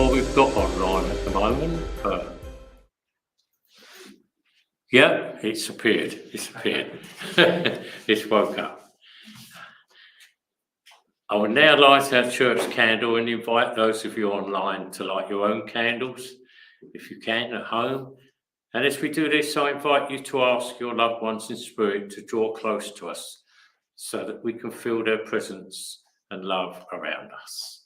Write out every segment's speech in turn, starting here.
sure we've got online at the moment, but yeah, it's appeared. It's woke up. I would now light our church candle and invite those of you online to light your own candles, if you can, at home. And as we do this, I invite you to ask your loved ones in spirit to draw close to us so that we can feel their presence and love around us.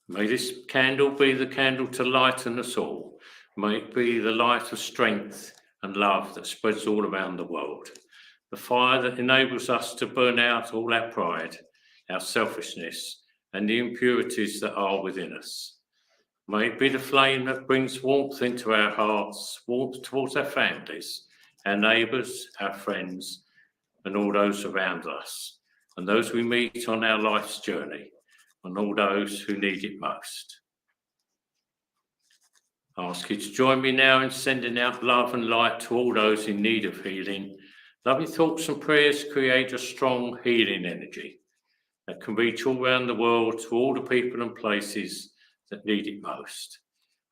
May this candle be the candle to lighten us all. May it be the light of strength and love that spreads all around the world. The fire that enables us to burn out all our pride, our selfishness, and the impurities that are within us. May it be the flame that brings warmth into our hearts, warmth towards our families, our neighbours, our friends, and all those around us, and those we meet on our life's journey, and all those who need it most. I ask you to join me now in sending out love and light to all those in need of healing. Loving thoughts and prayers create a strong healing energy that can reach all around the world to all the people and places that need it most.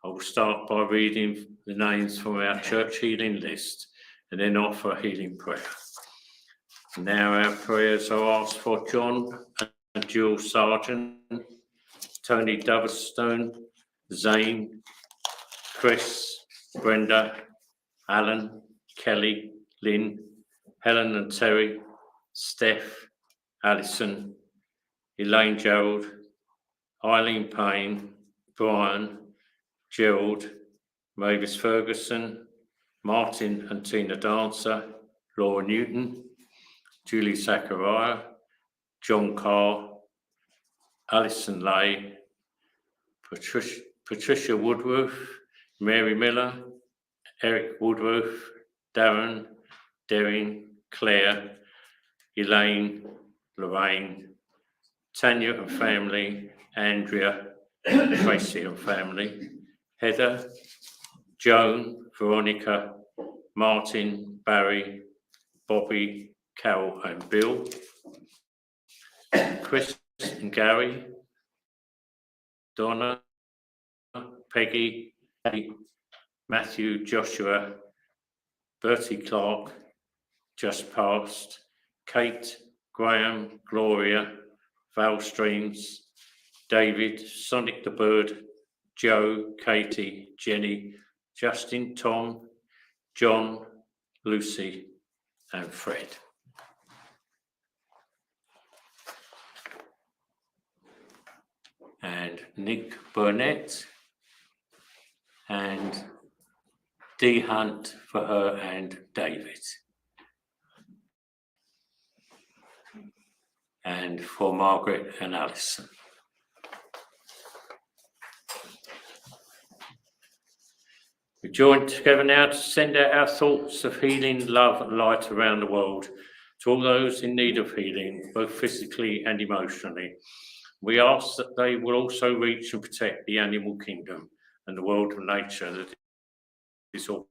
I will start by reading the names from our church healing list and then offer a healing prayer. Now our prayers are asked for John and Jill Sargent, Tony Doverstone, Zane, Chris, Brenda, Alan, Kelly, Lynn, Helen and Terry, Steph, Alison, Elaine Gerald, Eileen Payne, Brian, Gerald, Mavis Ferguson, Martin and Tina Dancer, Laura Newton, Julie Zachariah, John Carr, Alison Lay, Patricia Woodruff, Mary Miller, Eric Woodruff, Darren, Derrin, Claire, Elaine, Lorraine, Tanya and family, Andrea, Tracy and family, Heather, Joan, Veronica, Martin, Barry, Bobby, Carol and Bill, Chris and Gary, Donna, Peggy, Matthew, Joshua, Bertie Clark, just passed, Kate, Graham, Gloria, Val Streams, David, Sonic the Bird, Joe, Katie, Jenny, Justin, Tom, John, Lucy, and Fred. And Nick Burnett, and Dee Hunt for her and David. And for Margaret and Alison. We join together now to send out our thoughts of healing, love and light around the world to all those in need of healing, both physically and emotionally. We ask that they will also reach and protect the animal kingdom and the world of nature that is all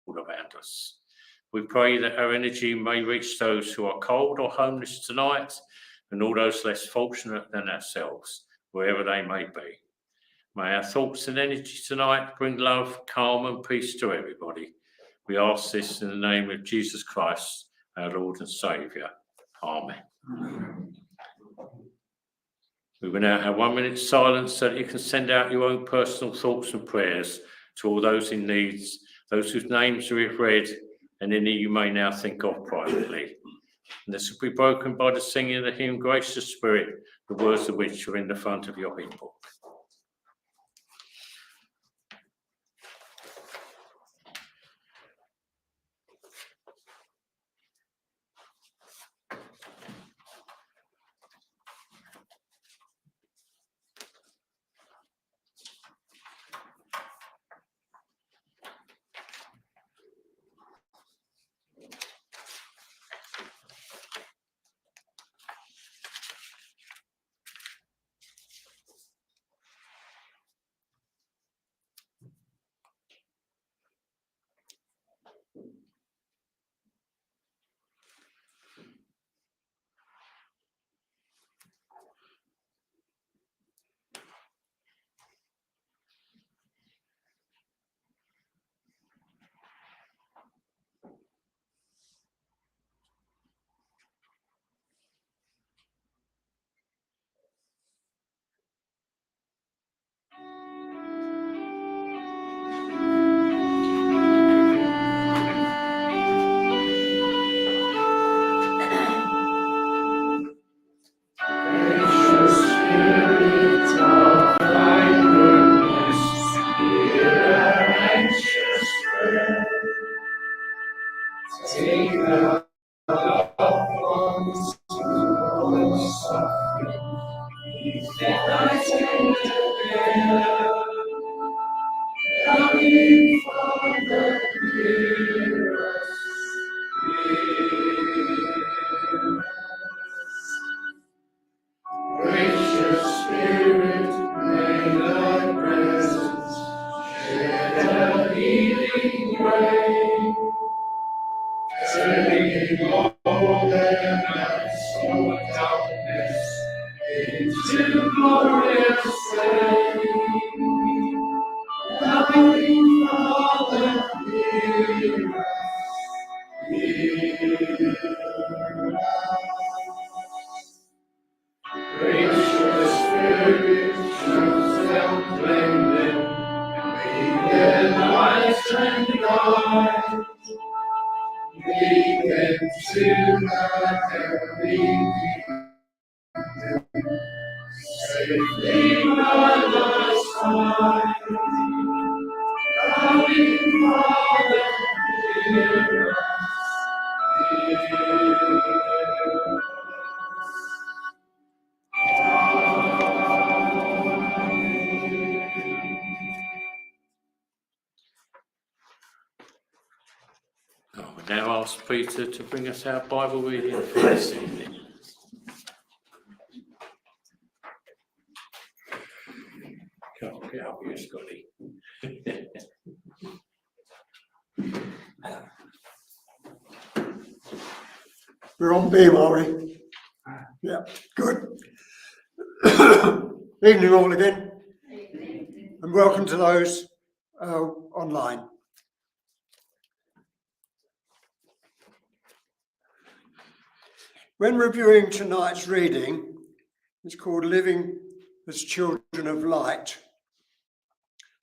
around us. We pray that our energy may reach those who are cold or homeless tonight and all those less fortunate than ourselves, wherever they may be. May our thoughts and energy tonight bring love, calm and peace to everybody. We ask this in the name of Jesus Christ, our Lord and Saviour. Amen. We will now have 1 minute silence so that you can send out your own personal thoughts and prayers to all those in need, those whose names we have read, and any you may now think of privately. And this will be broken by the singing of the hymn, Gracious Spirit, the words of which are in the front of your hymn book. Take the loved ones to suffering. Peace and night tender care. Loving Father, hear us. Gracious Spirit, may thy presence shed a healing ray, turning all their nights of darkness into glorious day. Loving Father, hear us. Gracious Spirit, choose them, claim them, make their lives and guide. Lead them to the heavenly kingdom, safely by thy side. Loving Father, hear us. I will now ask Peter to bring us our Bible reading for this evening. Can't get up here, Scotty. We're on beam, are we? Yeah, good. Evening all again, and welcome to those online. When reviewing tonight's reading, it's called Living as Children of Light.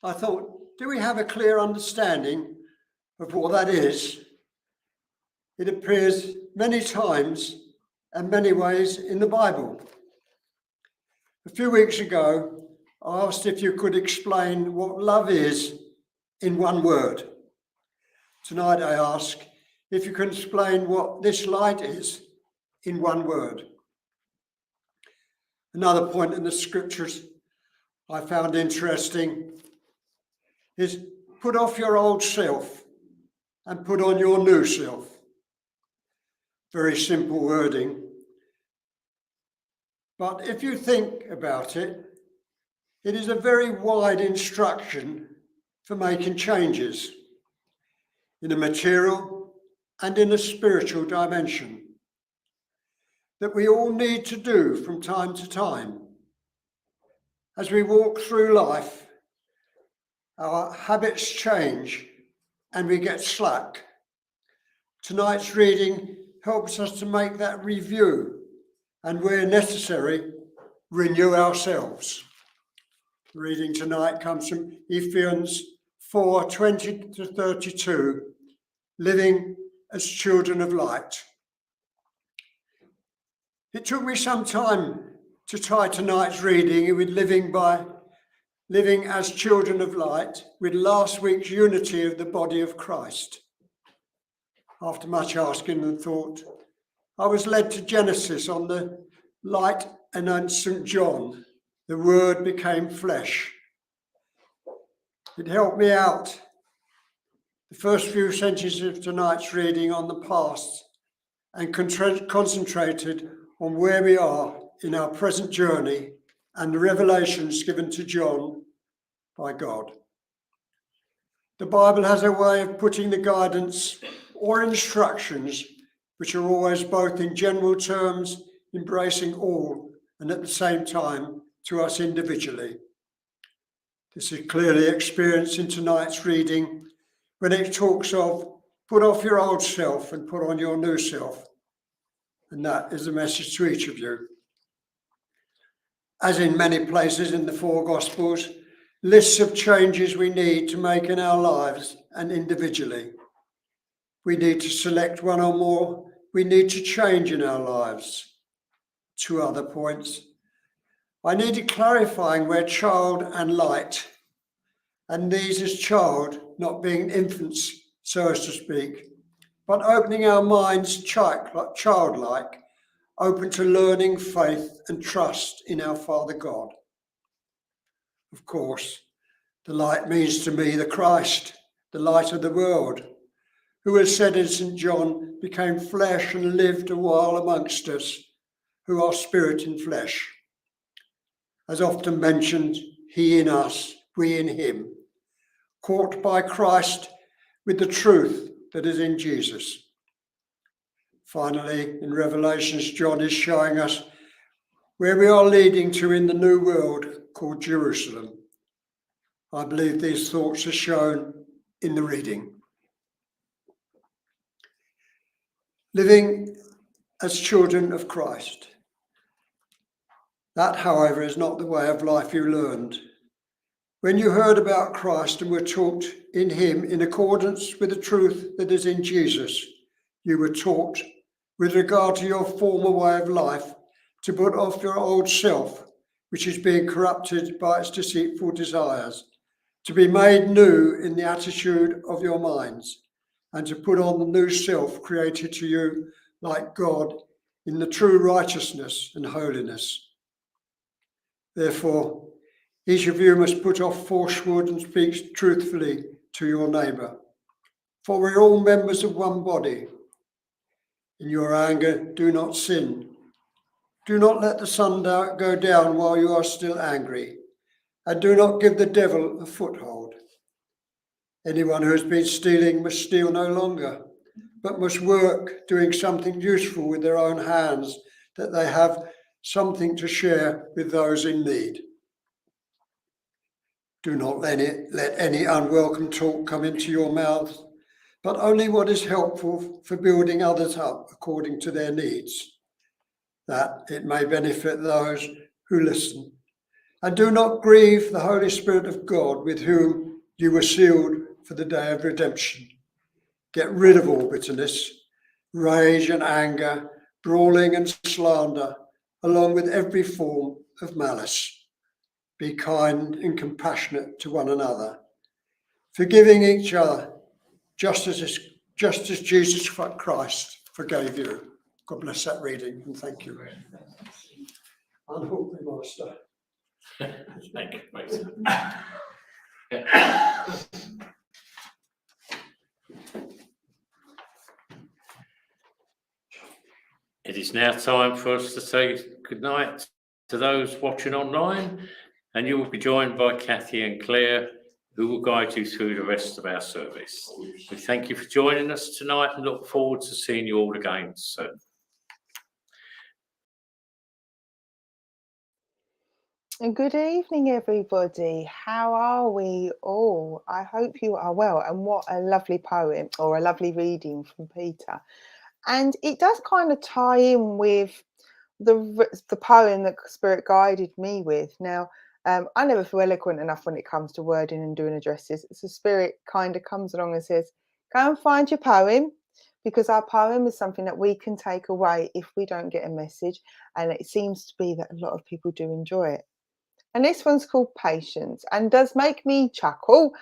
I thought, do we have a clear understanding of what that is? It appears many times and many ways in the Bible. A few weeks ago, I asked if you could explain what love is in one word. Tonight I ask if you can explain what this light is in one word. Another point in the scriptures I found interesting is put off your old self and put on your new self. Very simple wording. But if you think about it, it is a very wide instruction for making changes in a material and in a spiritual dimension that we all need to do from time to time. As we walk through life, our habits change and we get slack. Tonight's reading helps us to make that review and, where necessary, renew ourselves. The reading tonight comes from Ephesians 4:20 to 32, Living as Children of Light. It took me some time to tie tonight's reading with living as children of light with last week's unity of the body of Christ. After much asking and thought, I was led to Genesis on the light and on St. John, the Word became flesh. It helped me out. The first few sentences of tonight's reading on the past and concentrated on where we are in our present journey and the revelations given to John by God. The Bible has a way of putting the guidance or instructions, which are always both in general terms, embracing all, and at the same time to us individually. This is clearly experienced in tonight's reading when it talks of put off your old self and put on your new self. And that is a message to each of you. As in many places in the four Gospels, lists of changes we need to make in our lives and individually. We need to select one or more. We need to change in our lives. 2 other points. I needed clarifying where child and light, and these as child, not being infants, so as to speak, but opening our minds childlike, open to learning, faith, and trust in our Father God. Of course, the light means to me the Christ, the light of the world, who, as said in St. John, became flesh and lived a while amongst us, who are spirit and flesh. As often mentioned, he in us, we in him, caught by Christ with the truth that is in Jesus. Finally, in Revelations, John is showing us where we are leading to in the new world called Jerusalem. I believe these thoughts are shown in the reading. Living as children of Christ. That, however, is not the way of life you learned. When you heard about Christ and were taught in him in accordance with the truth that is in Jesus, you were taught, with regard to your former way of life, to put off your old self, which is being corrupted by its deceitful desires, to be made new in the attitude of your minds, and to put on the new self created to you like God in the true righteousness and holiness. Therefore, each of you must put off falsehood and speak truthfully to your neighbour, for we're all members of one body. In your anger, do not sin. Do not let the sun go down while you are still angry, and do not give the devil a foothold. Anyone who has been stealing must steal no longer, but must work doing something useful with their own hands, that they have something to share with those in need. Do not let any unwelcome talk come into your mouth, but only what is helpful for building others up according to their needs, that it may benefit those who listen. And do not grieve the Holy Spirit of God, with whom you were sealed for the day of redemption. Get rid of all bitterness, rage and anger, brawling and slander, along with every form of malice. Be kind and compassionate to one another, forgiving each other, just as Jesus Christ forgave you. God bless that reading, and thank you. Unhook me, Master. Thank you, Mason. It is now time for us to say good night to those watching online, and you will be joined by Kathy and Claire, who will guide you through the rest of our service. We thank you for joining us tonight and look forward to seeing you all again soon. And good evening, everybody. How are we all? I hope you are well. And what a lovely poem, or a lovely reading from Peter. And it does kind of tie in with the poem that Spirit guided me with. Now, I never feel eloquent enough when it comes to wording and doing addresses. So Spirit kind of comes along and says, go and find your poem, because our poem is something that we can take away if we don't get a message. And it seems to be that a lot of people do enjoy it. And this one's called Patience, and does make me chuckle,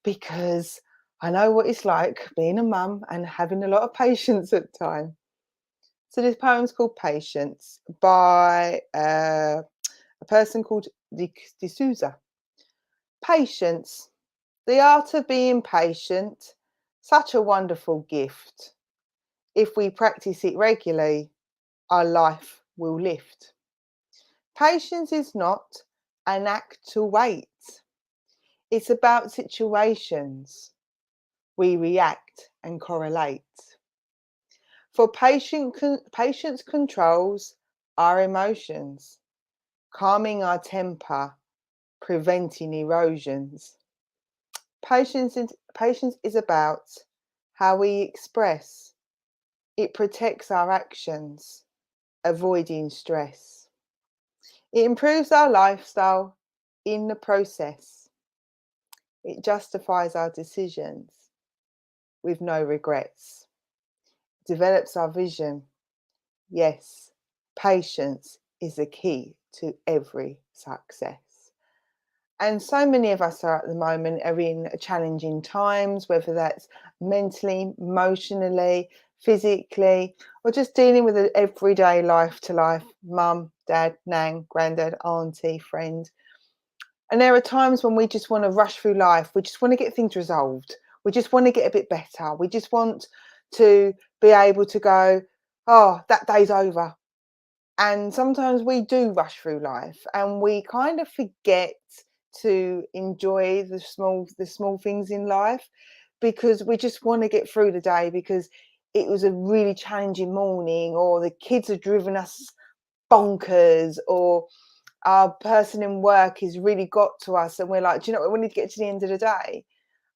because I know what it's like being a mum and having a lot of patience at times. So this poem's called Patience, by a person called D'Souza. Patience, the art of being patient, such a wonderful gift. If we practice it regularly, our life will lift. Patience is not an act to wait. It's about situations. We react and correlate. For patience controls our emotions, calming our temper, preventing erosions. Patience is about how we express. It protects our actions, avoiding stress. It improves our lifestyle in the process. It justifies our decisions with no regrets. It develops our vision. Yes, patience is the key to every success. And so many of us are at the moment are in challenging times, whether that's mentally, emotionally, physically, or just dealing with an everyday life to life, mum, dad, nan, granddad, auntie, friend. And there are times when we just want to rush through life. We just want to get things resolved. We just want to get a bit better. We just want to be able to go, oh, that day's over. And sometimes we do rush through life and we kind of forget to enjoy the small things in life, because we just want to get through the day because it was a really challenging morning, or the kids have driven us bonkers, or our person in work has really got to us and we're like, do you know what, we need to get to the end of the day.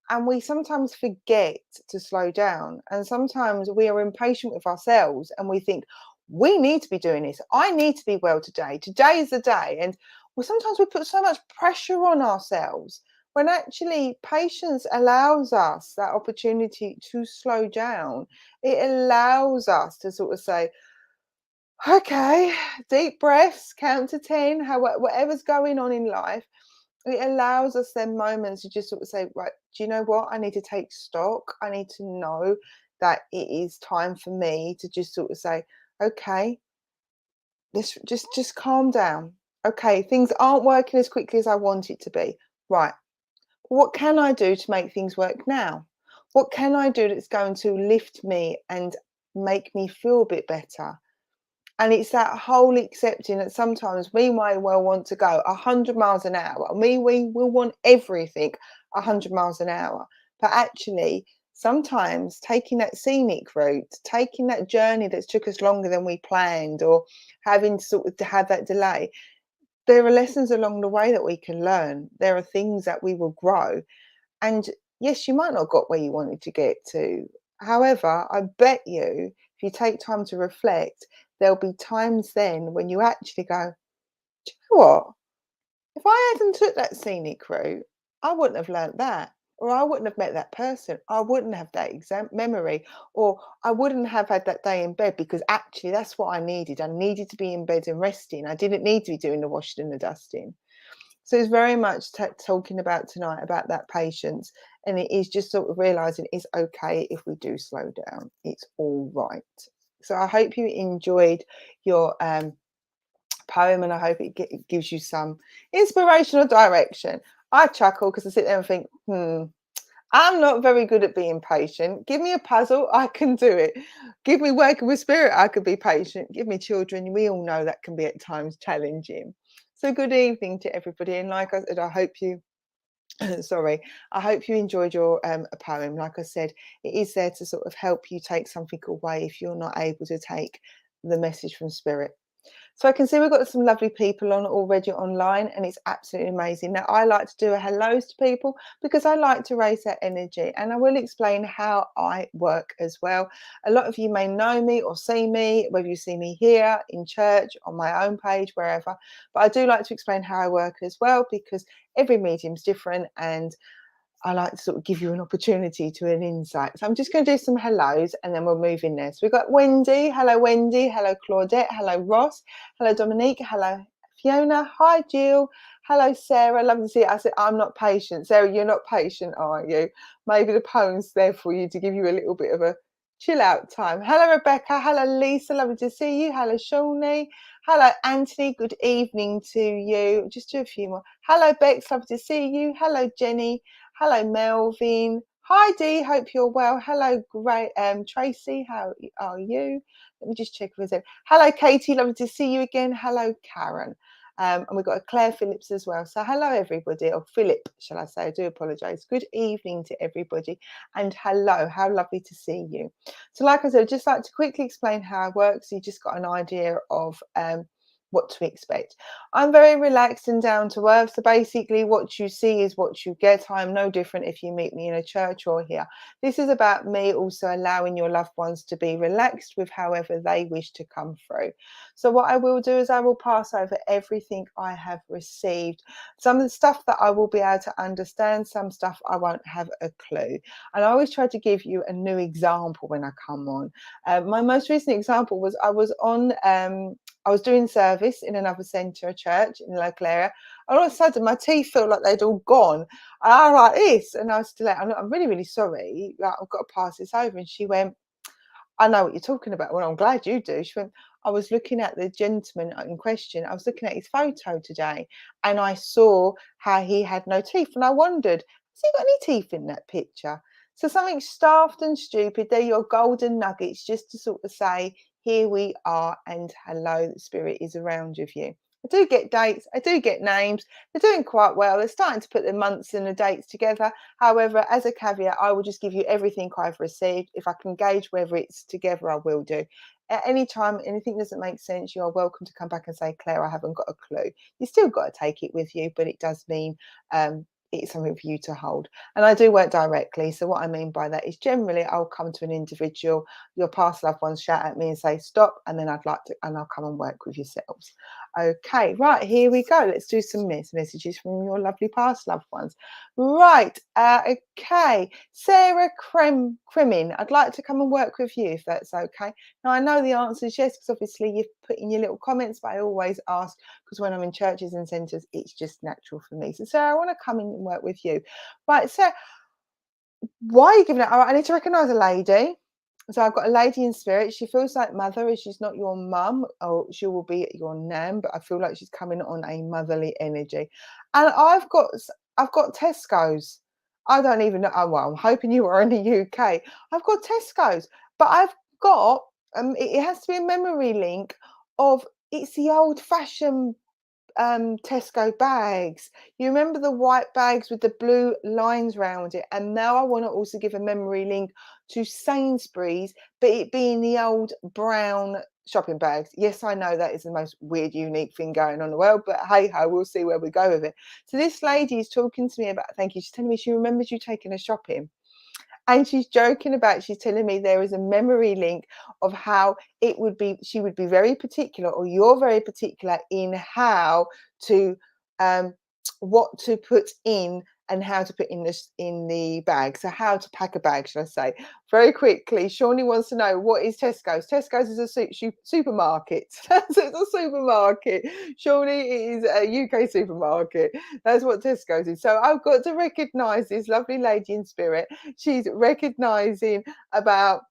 And we sometimes forget to slow down. And sometimes we are impatient with ourselves and we think, we need to be doing this. I need to be well today. Today is the day. And sometimes we put so much pressure on ourselves, when actually patience allows us that opportunity to slow down. It allows us to sort of say, okay, deep breaths, count to 10, whatever's going on in life. It allows us then moments to just sort of say, right, do you know what? I need to take stock. I need to know that it is time for me to just sort of say, okay, let's just calm down. Okay, things aren't working as quickly as I want it to be. Right. What can I do to make things work now? What can I do that's going to lift me and make me feel a bit better? And it's that whole accepting that sometimes we may well want to go 100 miles an hour. We will want everything 100 miles an hour. But actually, sometimes taking that scenic route, taking that journey that's took us longer than we planned, or having to sort of to have that delay, there are lessons along the way that we can learn. There are things that we will grow. And yes, you might not have got where you wanted to get to. However, I bet you, if you take time to reflect, there'll be times then when you actually go, do you know what? If I hadn't took that scenic route, I wouldn't have learnt that, or I wouldn't have met that person. I wouldn't have that exam memory, or I wouldn't have had that day in bed, because actually that's what I needed. I needed to be in bed and resting. I didn't need to be doing the washing and the dusting. So it's very much talking about tonight about that patience, and it is just sort of realizing it's okay if we do slow down. It's all right. So I hope you enjoyed your poem, and I hope it gives you some inspirational direction. I chuckle because I sit there and think, I'm not very good at being patient. Give me a puzzle, I can do it. Give me working with spirit, I could be patient. Give me children, we all know that can be at times challenging. So good evening to everybody. And like I said, I hope you, sorry, I hope you enjoyed your poem. Like I said, it is there to sort of help you take something away if you're not able to take the message from spirit. So I can see we've got some lovely people on already online, and it's absolutely amazing. Now, I like to do a hellos to people because I like to raise their energy, and I will explain how I work as well. A lot of you may know me or see me, whether you see me here in church, on my own page, wherever, but I do like to explain how I work as well, because every medium's different, and I like to sort of give you an opportunity to an insight. So I'm just going to do some hellos and then we'll move in there. So we've got Wendy. Hello, Wendy. Hello, Claudette. Hello, Ross. Hello, Dominique. Hello, Fiona. Hi, Jill. Hello, Sarah. Love to see you. I said, I'm not patient. Sarah, you're not patient, are you? Maybe the poem's there for you to give you a little bit of a chill out time. Hello, Rebecca. Hello, Lisa. Lovely to see you. Hello, Shawnee. Hello, Anthony. Good evening to you. Just do a few more. Hello, Bex. Lovely to see you. Hello, Jenny. Hello, Melvin. Hi, Dee. Hope you're well. Hello, great Tracy. How are you? Let me just check with it. Hello, Katie. Lovely to see you again. Hello, Karen. And we've got a Claire Phillips as well. So hello, everybody. Or Philip, shall I say? I do apologise. Good evening to everybody. And hello. How lovely to see you. So like I said, I'd just like to quickly explain how it works. So you just got an idea of what to expect. I'm very relaxed and down to earth. So basically what you see is what you get. I'm no different if you meet me in a church or here. This is about me also allowing your loved ones to be relaxed with however they wish to come through. So what I will do is I will pass over everything I have received. Some of the stuff that I will be able to understand, some stuff I won't have a clue. And I always try to give you a new example when I come on. My most recent example was I was on I was doing service in another centre, a church in the local area. And all of a sudden, my teeth felt like they'd all gone. And I was like this. And I was still like, I'm really, really sorry. Like, I've got to pass this over. And she went, I know what you're talking about. Well, I'm glad you do. She went, I was looking at the gentleman in question. I was looking at his photo today and I saw how he had no teeth. And I wondered, has he got any teeth in that picture? So something staffed and stupid. They're your golden nuggets just to sort of say, here we are and hello, the spirit is around with you. I do get dates. I do get names. They're doing quite well. They're starting to put the months and the dates together. However, as a caveat, I will just give you everything I've received. If I can gauge whether it's together, I will do. At any time, anything doesn't make sense, you are welcome to come back and say, Claire, I haven't got a clue. You still got to take it with you, but it does mean it's something for you to hold. And I do work directly. So what I mean by that is generally I'll come to an individual, your past loved ones shout at me and say, stop. And then I'll come and work with yourselves. Okay, right, here we go. Let's do some messages from your lovely past loved ones. Right, okay. Sarah Kremin, I'd like to come and work with you if that's okay. Now, I know the answer is yes, because obviously you've put in your little comments, but I always ask because when I'm in churches and centres, it's just natural for me. So, Sarah, I want to come in and work with you. Right, so why are you giving it? All right, I need to recognise a lady. So I've got a lady in spirit. She feels like mother. She's not your mum, or she will be your nan, but I feel like she's coming on a motherly energy. And I've got Tesco's. I don't even know. Oh, well, I'm hoping you are in the UK. I've got Tesco's, but I've got it has to be a memory link of it's the old-fashioned Tesco bags. You remember the white bags with the blue lines around it? And now I want to also give a memory link to Sainsbury's, but it being the old brown shopping bags. Yes, I know that is the most weird, unique thing going on in the world, but hey ho, we'll see where we go with it. So this lady is talking to me about, thank you, she's telling me she remembers you taking her shopping. And she's joking about, she's telling me there is a memory link of how it would be, she would be very particular, or you're very particular in how to, what to put in and how to put in the bag. So how to pack a bag, should I say. Very quickly, Shawnee wants to know, what is Tesco's? Tesco's is a supermarket. So it's a supermarket. Shawnee is a UK supermarket. That's what Tesco's is. So I've got to recognise this lovely lady in spirit. She's recognising about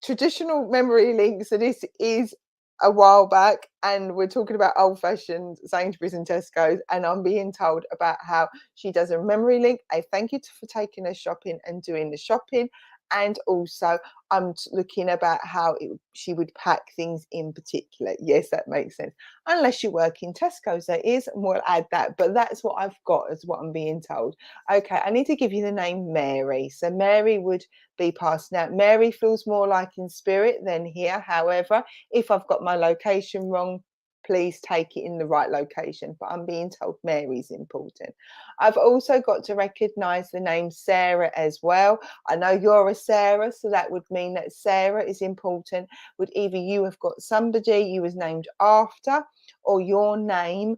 traditional memory links. So this is a while back, and we're talking about old-fashioned Sainsbury's and Tesco's, and I'm being told about how she does a memory link. I thank you for taking her shopping and doing the shopping, and also I'm looking about how she would pack things in particular. Yes, that makes sense. Unless you work in Tesco's, there is, and we'll add that. But that's what I've got, is what I'm being told. Okay, I need to give you the name Mary. So Mary would be passed out. Mary feels more like in spirit than here. However, if I've got my location wrong, please take it in the right location. But I'm being told Mary's important. I've also got to recognise the name Sarah as well. I know you're a Sarah, so that would mean that Sarah is important. Would either you have got somebody you was named after, or your name,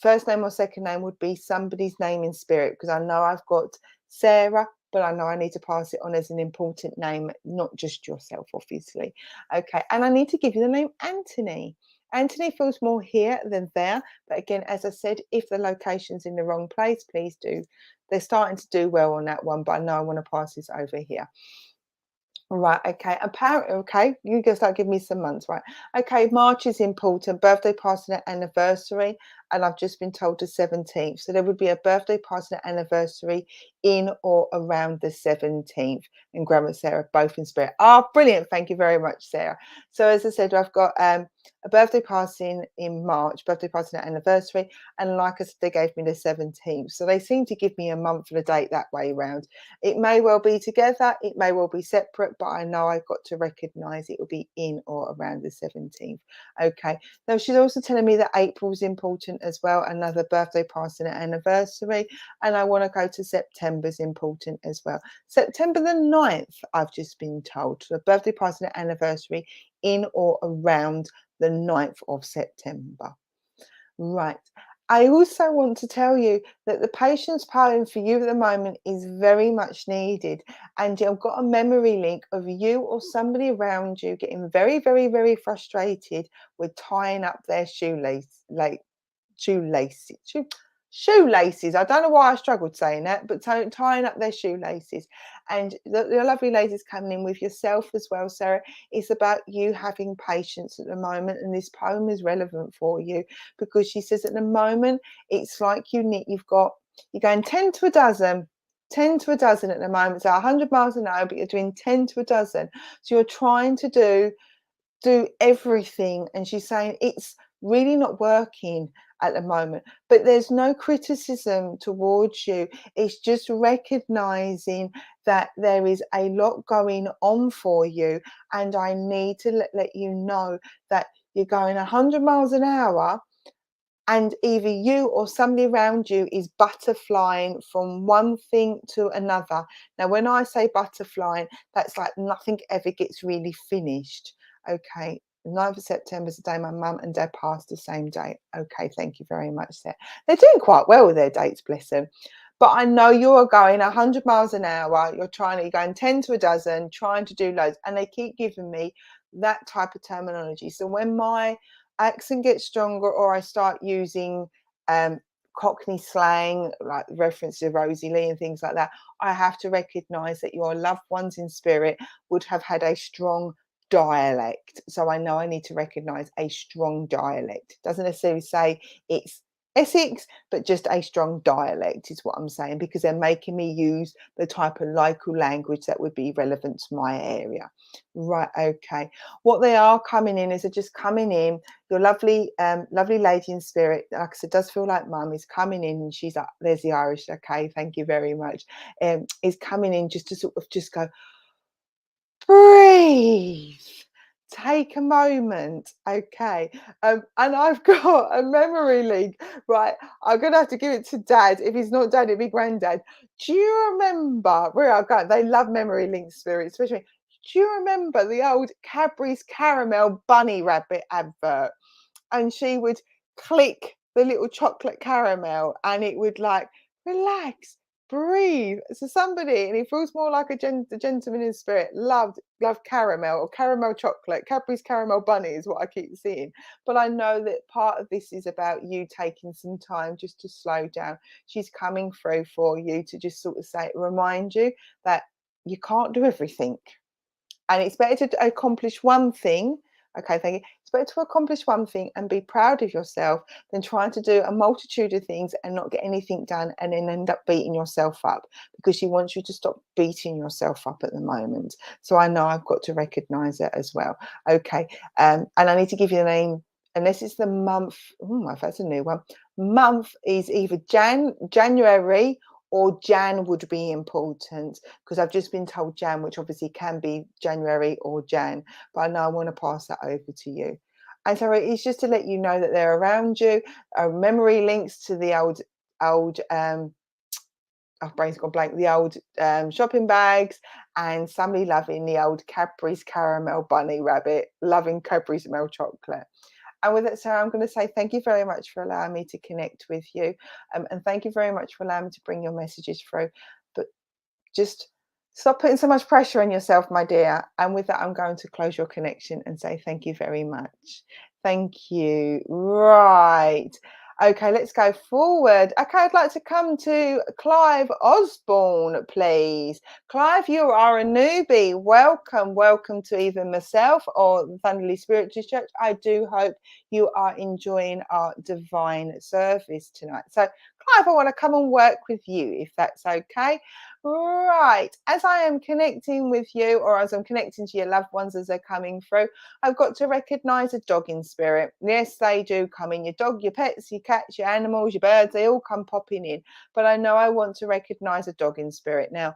first name or second name would be somebody's name in spirit, because I know I've got Sarah, but I know I need to pass it on as an important name, not just yourself, obviously. Okay, and I need to give you the name Anthony. Anthony feels more here than there, but again, as I said, if the location's in the wrong place, please do. They're starting to do well on that one, but I know I want to pass this over here. Right, okay. Apparently, okay, you can start giving me some months, right? Okay, March is important. Birthday, party, and anniversary, and I've just been told the 17th. So there would be a birthday, party, and anniversary in or around the 17th. And Grandma Sarah, both in spirit. Oh, brilliant! Thank you very much, Sarah. So as I said, I've got a birthday party in March, birthday party and anniversary, and like I said, they gave me the 17th. So they seem to give me a month and a date that way around. It may well be together, it may well be separate, but I know I've got to recognise it will be in or around the 17th. Okay. Now she's also telling me that April's important as well, another birthday, party and anniversary, and I want to go to September's important as well. September the 9th, I've just been told, so birthday, party and anniversary in or around the 9th of September. Right. I also want to tell you that the patience poem for you at the moment is very much needed. And you've got a memory link of you or somebody around you getting very, very, very frustrated with tying up their shoelaces. I don't know why I struggled saying that, but tying up their shoelaces. And the lovely lady's coming in with yourself as well, Sarah. It's about you having patience at the moment, and this poem is relevant for you because she says at the moment it's like you're going 10 to a dozen. 10 to a dozen at the moment, so 100 miles an hour, but you're doing 10 to a dozen. So you're trying to do everything, and she's saying it's really not working at the moment, but there's no criticism towards you. It's just recognizing that there is a lot going on for you, and I need to let you know that you're going 100 miles an hour, and either you or somebody around you is butterflying from one thing to another. Now, when I say butterflying, that's like nothing ever gets really finished. Okay, 9th of September is the day my mum and dad passed the same day. Okay, thank you very much, Sarah. They're doing quite well with their dates, bless them. But I know you're going 100 miles an hour. You're going 10 to a dozen, trying to do loads. And they keep giving me that type of terminology. So when my accent gets stronger or I start using Cockney slang, like reference to Rosie Lee and things like that, I have to recognise that your loved ones in spirit would have had a strong dialect. So I know I need to recognise a strong dialect. It doesn't necessarily say it's Essex, but just a strong dialect is what I'm saying, because they're making me use the type of local language that would be relevant to my area. Right, okay. What they are coming in is they're just coming in. Your lovely lady in spirit, like I said, does feel like mum, is coming in, and she's like, there's the Irish, okay, thank you very much. Is coming in just to sort of just go, breathe. Take a moment, okay. And I've got a memory link, right? I'm gonna have to give it to Dad. If he's not Dad, it'd be Granddad. Do you remember where I go? They love memory link spirits, especially. Do you remember the old Cadbury's caramel bunny rabbit advert? And she would click the little chocolate caramel, and it would like relax, breathe. So somebody, and he feels more like the gentleman in spirit, loved caramel or caramel chocolate. Cadbury's caramel bunny is what I keep seeing. But I know that part of this is about you taking some time just to slow down. She's coming through for you to just sort of remind you that you can't do everything. And it's better to accomplish one thing. Okay, thank you. It's better to accomplish one thing and be proud of yourself than trying to do a multitude of things and not get anything done and then end up beating yourself up, because she wants you to stop beating yourself up at the moment. So I know I've got to recognize it as well. Okay, and I need to give you the name, unless it's the month. Oh, that's a new one. Month is either January or Jan would be important, because I've just been told Jan, which obviously can be January or Jan, but I know I want to pass that over to you. And so it's just to let you know that they're around you. Memory links to the old brain's gone blank, the old shopping bags, and somebody loving the old Cadbury's caramel bunny rabbit, loving Cadbury's milk chocolate. And with that, Sarah, I'm going to say thank you very much for allowing me to connect with you. And thank you very much for allowing me to bring your messages through. But just stop putting so much pressure on yourself, my dear. And with that, I'm going to close your connection and say thank you very much. Thank you. Right. Okay, let's go forward. Okay, I'd like to come to Clive Osborne, please. Clive, you are a newbie. Welcome to either myself or the Thunderly Spiritualist Church. I do hope you are enjoying our divine service tonight. So, Clive, I want to come and work with you, if that's okay. Right, as I am connecting with you, or as I'm connecting to your loved ones as they're coming through, I've got to recognise a dog in spirit. Yes, they do come in. Your dog, your pets, your cats, your animals, your birds, they all come popping in. But I know I want to recognise a dog in spirit. Now,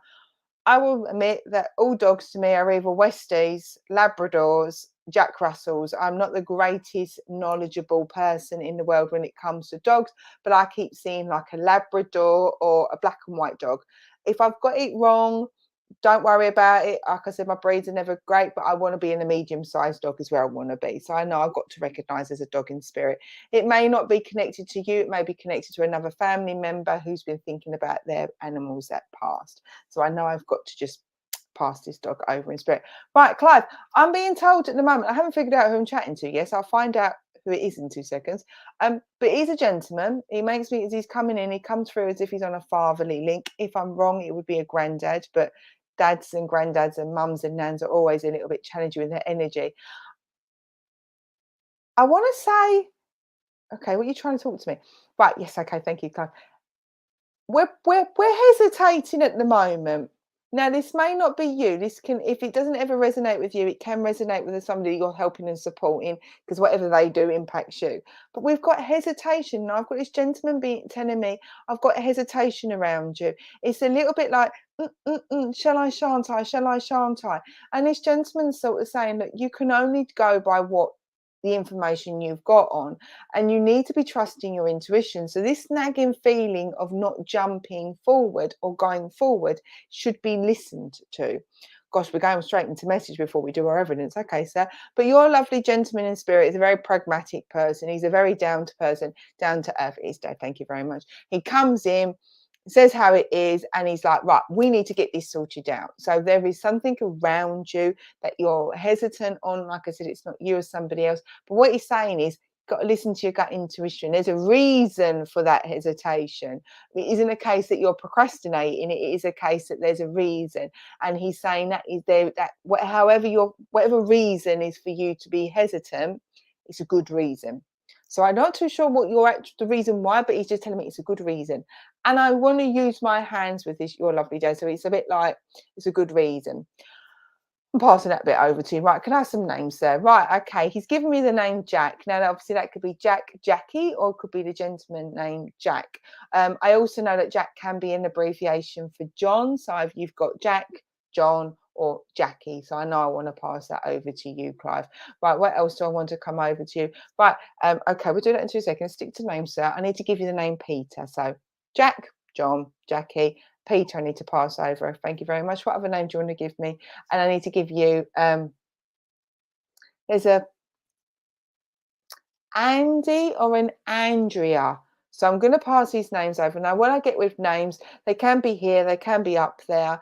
I will admit that all dogs to me are either Westies, Labradors, Jack Russells. I'm not the greatest knowledgeable person in the world when it comes to dogs, but I keep seeing like a Labrador or a black and white dog. If I've got it wrong, don't worry about it. Like I said, my breeds are never great, but I want to be in a medium-sized dog is where I want to be. So I know I've got to recognize there's a dog in spirit. It may not be connected to you. It may be connected to another family member who's been thinking about their animals that passed. So I know I've got to just pass this dog over in spirit. Right, Clive, I'm being told at the moment, I haven't figured out who I'm chatting to. Yes, I'll find out who it is in 2 seconds. But he's a gentleman. He makes me, as he's coming in, he comes through as if he's on a fatherly link. If I'm wrong, it would be a granddad, but dads and granddads and mums and nans are always a little bit challenging with their energy. I want to say, okay, what are you trying to talk to me? Right, yes, okay, thank you, Clive. We're hesitating at the moment. Now, this may not be you. This can, if it doesn't ever resonate with you, it can resonate with somebody you're helping and supporting, because whatever they do impacts you. But we've got hesitation. And I've got this gentleman telling me, I've got hesitation around you. It's a little bit like, shall I, shan't I? Shall I, shan't I? And this gentleman's sort of saying that you can only go by what the information you've got on, and you need to be trusting your intuition. So this nagging feeling of not jumping forward or going forward should be listened to. Gosh, we're going straight into message before we do our evidence. Okay, sir. But your lovely gentleman in spirit is a very pragmatic person. He's a very down to earth. It is, Dad. Thank you very much. He comes in, says how it is, and he's like, right, we need to get this sorted out. So there is something around you that you're hesitant on. Like I said, it's not you or somebody else. But what he's saying is, got to listen to your gut intuition. There's a reason for that hesitation. It isn't a case that you're procrastinating. It is a case that there's a reason. And he's saying that is there, that whatever reason is for you to be hesitant, it's a good reason. So I'm not too sure what the reason why, but he's just telling me it's a good reason. And I want to use my hands with this, your lovely day. So it's a bit like, it's a good reason. I'm passing that bit over to you. Right, can I have some names there? Right, okay. He's given me the name Jack. Now, obviously, that could be Jack, Jackie, or it could be the gentleman named Jack. I also know that Jack can be an abbreviation for John. So you've got Jack, John, or Jackie. So I know I want to pass that over to you, Clive. Right, what else do I want to come over to you? Right, okay, we'll do that in 2 seconds. Stick to names, sir. I need to give you the name Peter. So Jack, John, Jackie, Peter, I need to pass over. Thank you very much. What other name do you want to give me? And I need to give you, there's a Andy or an Andrea. So I'm going to pass these names over. Now, when I get with names, they can be here, they can be up there.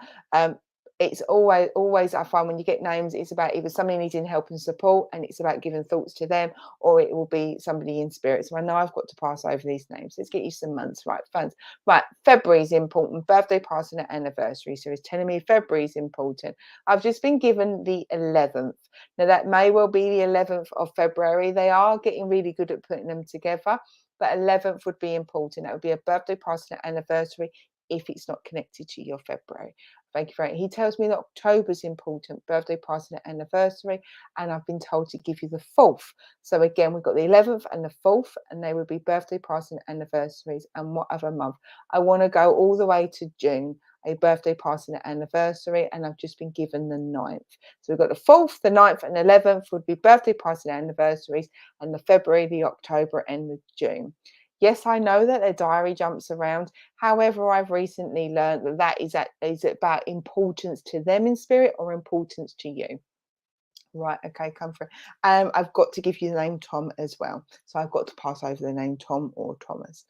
It's always I find when you get names, it's about either somebody needing help and support, and it's about giving thoughts to them, or it will be somebody in spirit. So I know I've got to pass over these names. Let's get you some months. Right, fans. Right, February is important. Birthday, passing, and anniversary. So it's telling me February is important. I've just been given the 11th. Now, that may well be the 11th of February. They are getting really good at putting them together, but 11th would be important. That would be a birthday, passing, and anniversary if it's not connected to your February. Thank you very much. He tells me that October is important, birthday, passing, and anniversary, and I've been told to give you the 4th. So again, we've got the 11th and the 4th, and they would be birthday, passing, anniversaries, and what other month. I want to go all the way to June, a birthday, passing, and anniversary, and I've just been given the 9th. So we've got the 4th, the 9th, and 11th would be birthday, passing, and anniversaries, and the February, the October, and the June. Yes, I know that their diary jumps around. However, I've recently learned that is about importance to them in spirit or importance to you. Right, okay, come through. I've got to give you the name Tom as well. So I've got to pass over the name Tom or Thomas.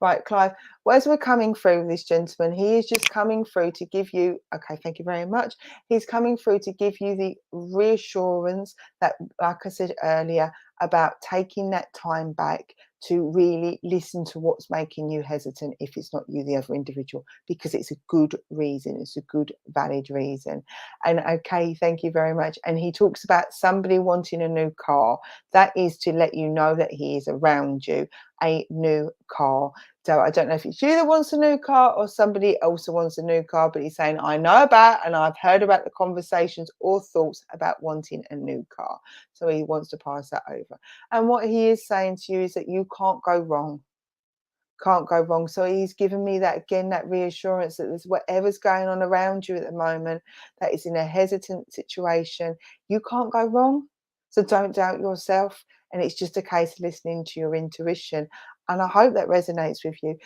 Right, Clive, well, as we're coming through this gentleman, he is just coming through to give you, okay, thank you very much. He's coming through to give you the reassurance that, like I said earlier, about taking that time back to really listen to what's making you hesitant if it's not you, the other individual, because it's a good reason. It's a good, valid reason. And okay, thank you very much. And he talks about somebody wanting a new car. That is to let you know that he is around you, a new car. So I don't know if it's you that wants a new car or somebody else wants a new car, but he's saying, I know about and I've heard about the conversations or thoughts about wanting a new car. So he wants to pass that over. And what he is saying to you is that you can't go wrong. Can't go wrong. So he's given me that again, that reassurance that there's whatever's going on around you at the moment that is in a hesitant situation, you can't go wrong. So don't doubt yourself. And it's just a case of listening to your intuition. And I hope that resonates with you.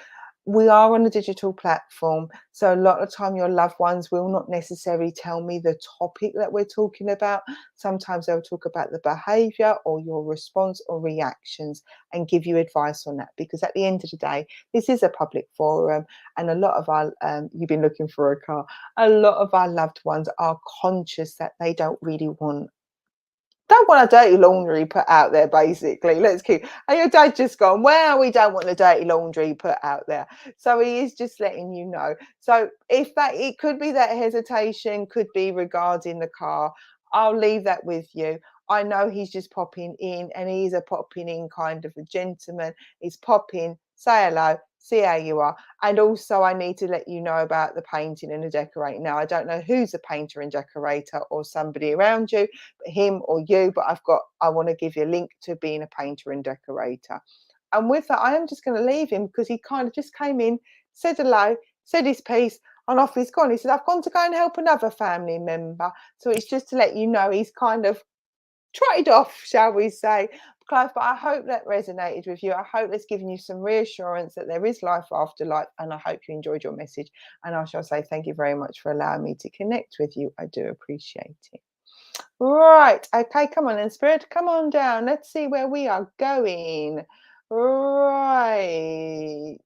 We are on a digital platform, so a lot of time your loved ones will not necessarily tell me the topic that we're talking about. Sometimes they'll talk about the behavior or your response or reactions and give you advice on that, because at the end of the day, this is a public forum, and a lot of our you've been looking for a car, a lot of our loved ones are conscious that they don't want a dirty laundry put out there, basically. Let's keep, and your dad just gone, well, we don't want the dirty laundry put out there. So he is just letting you know. So if that, it could be that hesitation, could be regarding the car. I'll leave that with you. I know he's just popping in, and he's a popping in kind of a gentleman. He's popping, say hello, see how you are. And also I need to let you know about the painting and the decorating. Now, I don't know who's a painter and decorator or somebody around you, him or you, but I want to give you a link to being a painter and decorator. And with that, I am just going to leave him, because he kind of just came in, said hello, said his piece, and off he's gone. He said, I've gone to go and help another family member. So it's just to let you know he's kind of trotted off, shall we say, Clive. But I hope that resonated with you. I hope that's given you some reassurance that there is life after life, and I hope you enjoyed your message. And I shall say thank you very much for allowing me to connect with you. I do appreciate it. Right, okay, come on then, Spirit, come on down. Let's see where we are going. Right.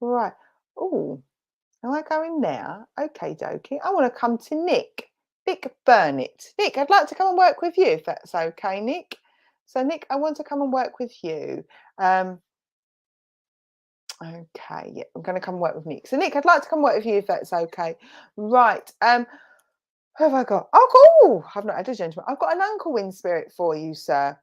Right. Oh, am I going there? Okay, dokie. I want to come to Nick. Nick Burnett. Nick, I'd like to come and work with you, if that's okay, Nick. So, Nick, I want to come and work with you. Okay, yeah, I'm going to come work with Nick. So, Nick, I'd like to come work with you, if that's okay. Right. Who have I got? Oh, cool. I've not had a gentleman. I've got an uncle in spirit for you, sir.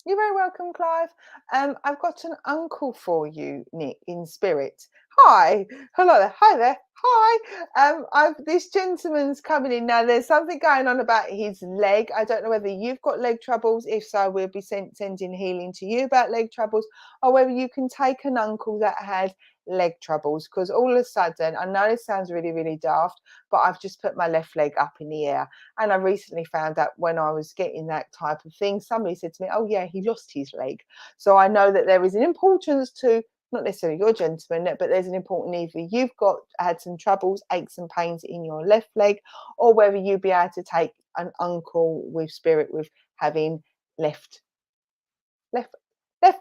You're very welcome, Clive. I've got an uncle for you, Nick, in spirit. Hi. Hello there. Hi there. Hi. This gentleman's coming in now. There's something going on about his leg. I don't know whether you've got leg troubles. If so, we'll be sending healing to you about leg troubles, or whether you can take an uncle that had leg troubles, because all of a sudden, I know this sounds really, really daft, but I've just put my left leg up in the air. And I recently found out when I was getting that type of thing, somebody said to me, oh yeah, he lost his leg. So I know that there is an importance to, not necessarily your gentleman, but there's an important either you've had some troubles, aches and pains in your left leg, or whether you'd be able to take an uncle with spirit with having left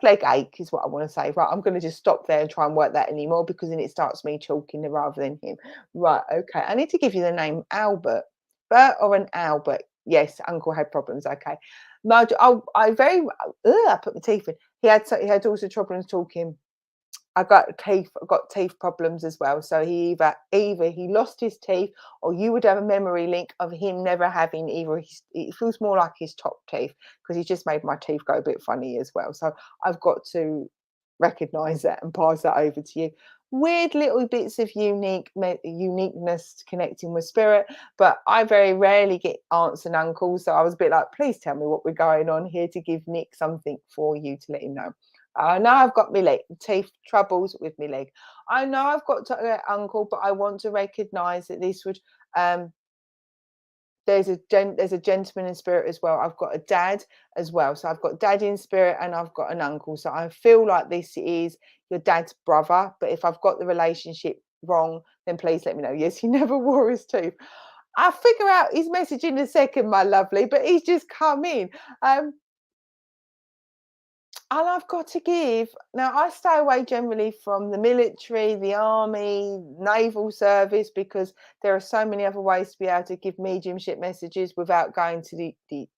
leg ache, is what I want to say. Right, I'm going to just stop there and try and work that anymore, because then it starts me talking rather than him. Right, okay. I need to give you the name Albert. Bert or an Albert? Yes, uncle had problems. Okay. I put my teeth in. He had also problems talking. I got teeth problems as well. So he either he lost his teeth, or you would have a memory link of him never having either. It feels more like his top teeth, because he just made my teeth go a bit funny as well. So I've got to recognize that and pass that over to you. Weird little bits of uniqueness connecting with spirit, but I very rarely get aunts and uncles. So I was a bit like, please tell me what we're going on here, to give Nick something for you to let him know. I know I've got my leg, teeth troubles with my leg. I know I've got uncle, but I want to recognise that this would. There's a gentleman in spirit as well. I've got a dad as well, so I've got dad in spirit and I've got an uncle. So I feel like this is your dad's brother. But if I've got the relationship wrong, then please let me know. Yes, he never wore his tooth. I'll figure out his message in a second, my lovely. But he's just come in. And I've got to give, now I stay away generally from the military, the army, naval service, because there are so many other ways to be able to give mediumship messages without going to the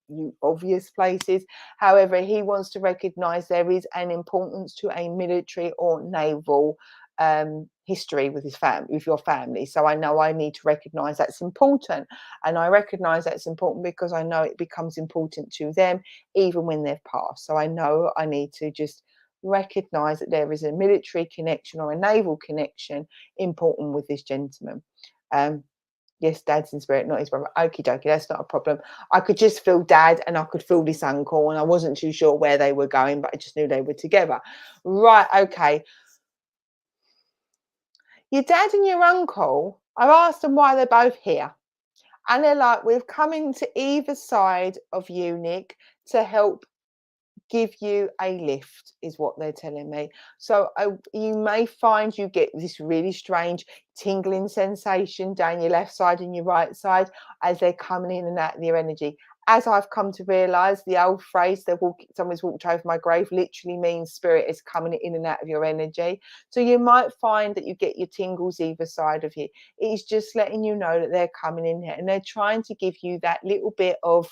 obvious places. However, he wants to recognise there is an importance to a military or naval history with your family. So I know I need to recognise that's important, and I recognise that's important because I know it becomes important to them even when they've passed. So I know I need to just recognise that there is a military connection or a naval connection important with this gentleman. Yes, dad's in spirit, not his brother. Okie dokie, that's not a problem. I could just feel dad and I could feel this uncle, and I wasn't too sure where they were going, but I just knew they were together. Right, okay. Your dad and your uncle, I've asked them why they're both here. And they're like, we're coming to either side of you, Nick, to help give you a lift, is what they're telling me. So you may find you get this really strange tingling sensation down your left side and your right side as they're coming in and out of your energy. As I've come to realize, the old phrase that someone's walked over my grave literally means spirit is coming in and out of your energy. So you might find that you get your tingles either side of you. It's just letting you know that they're coming in here and they're trying to give you that little bit of,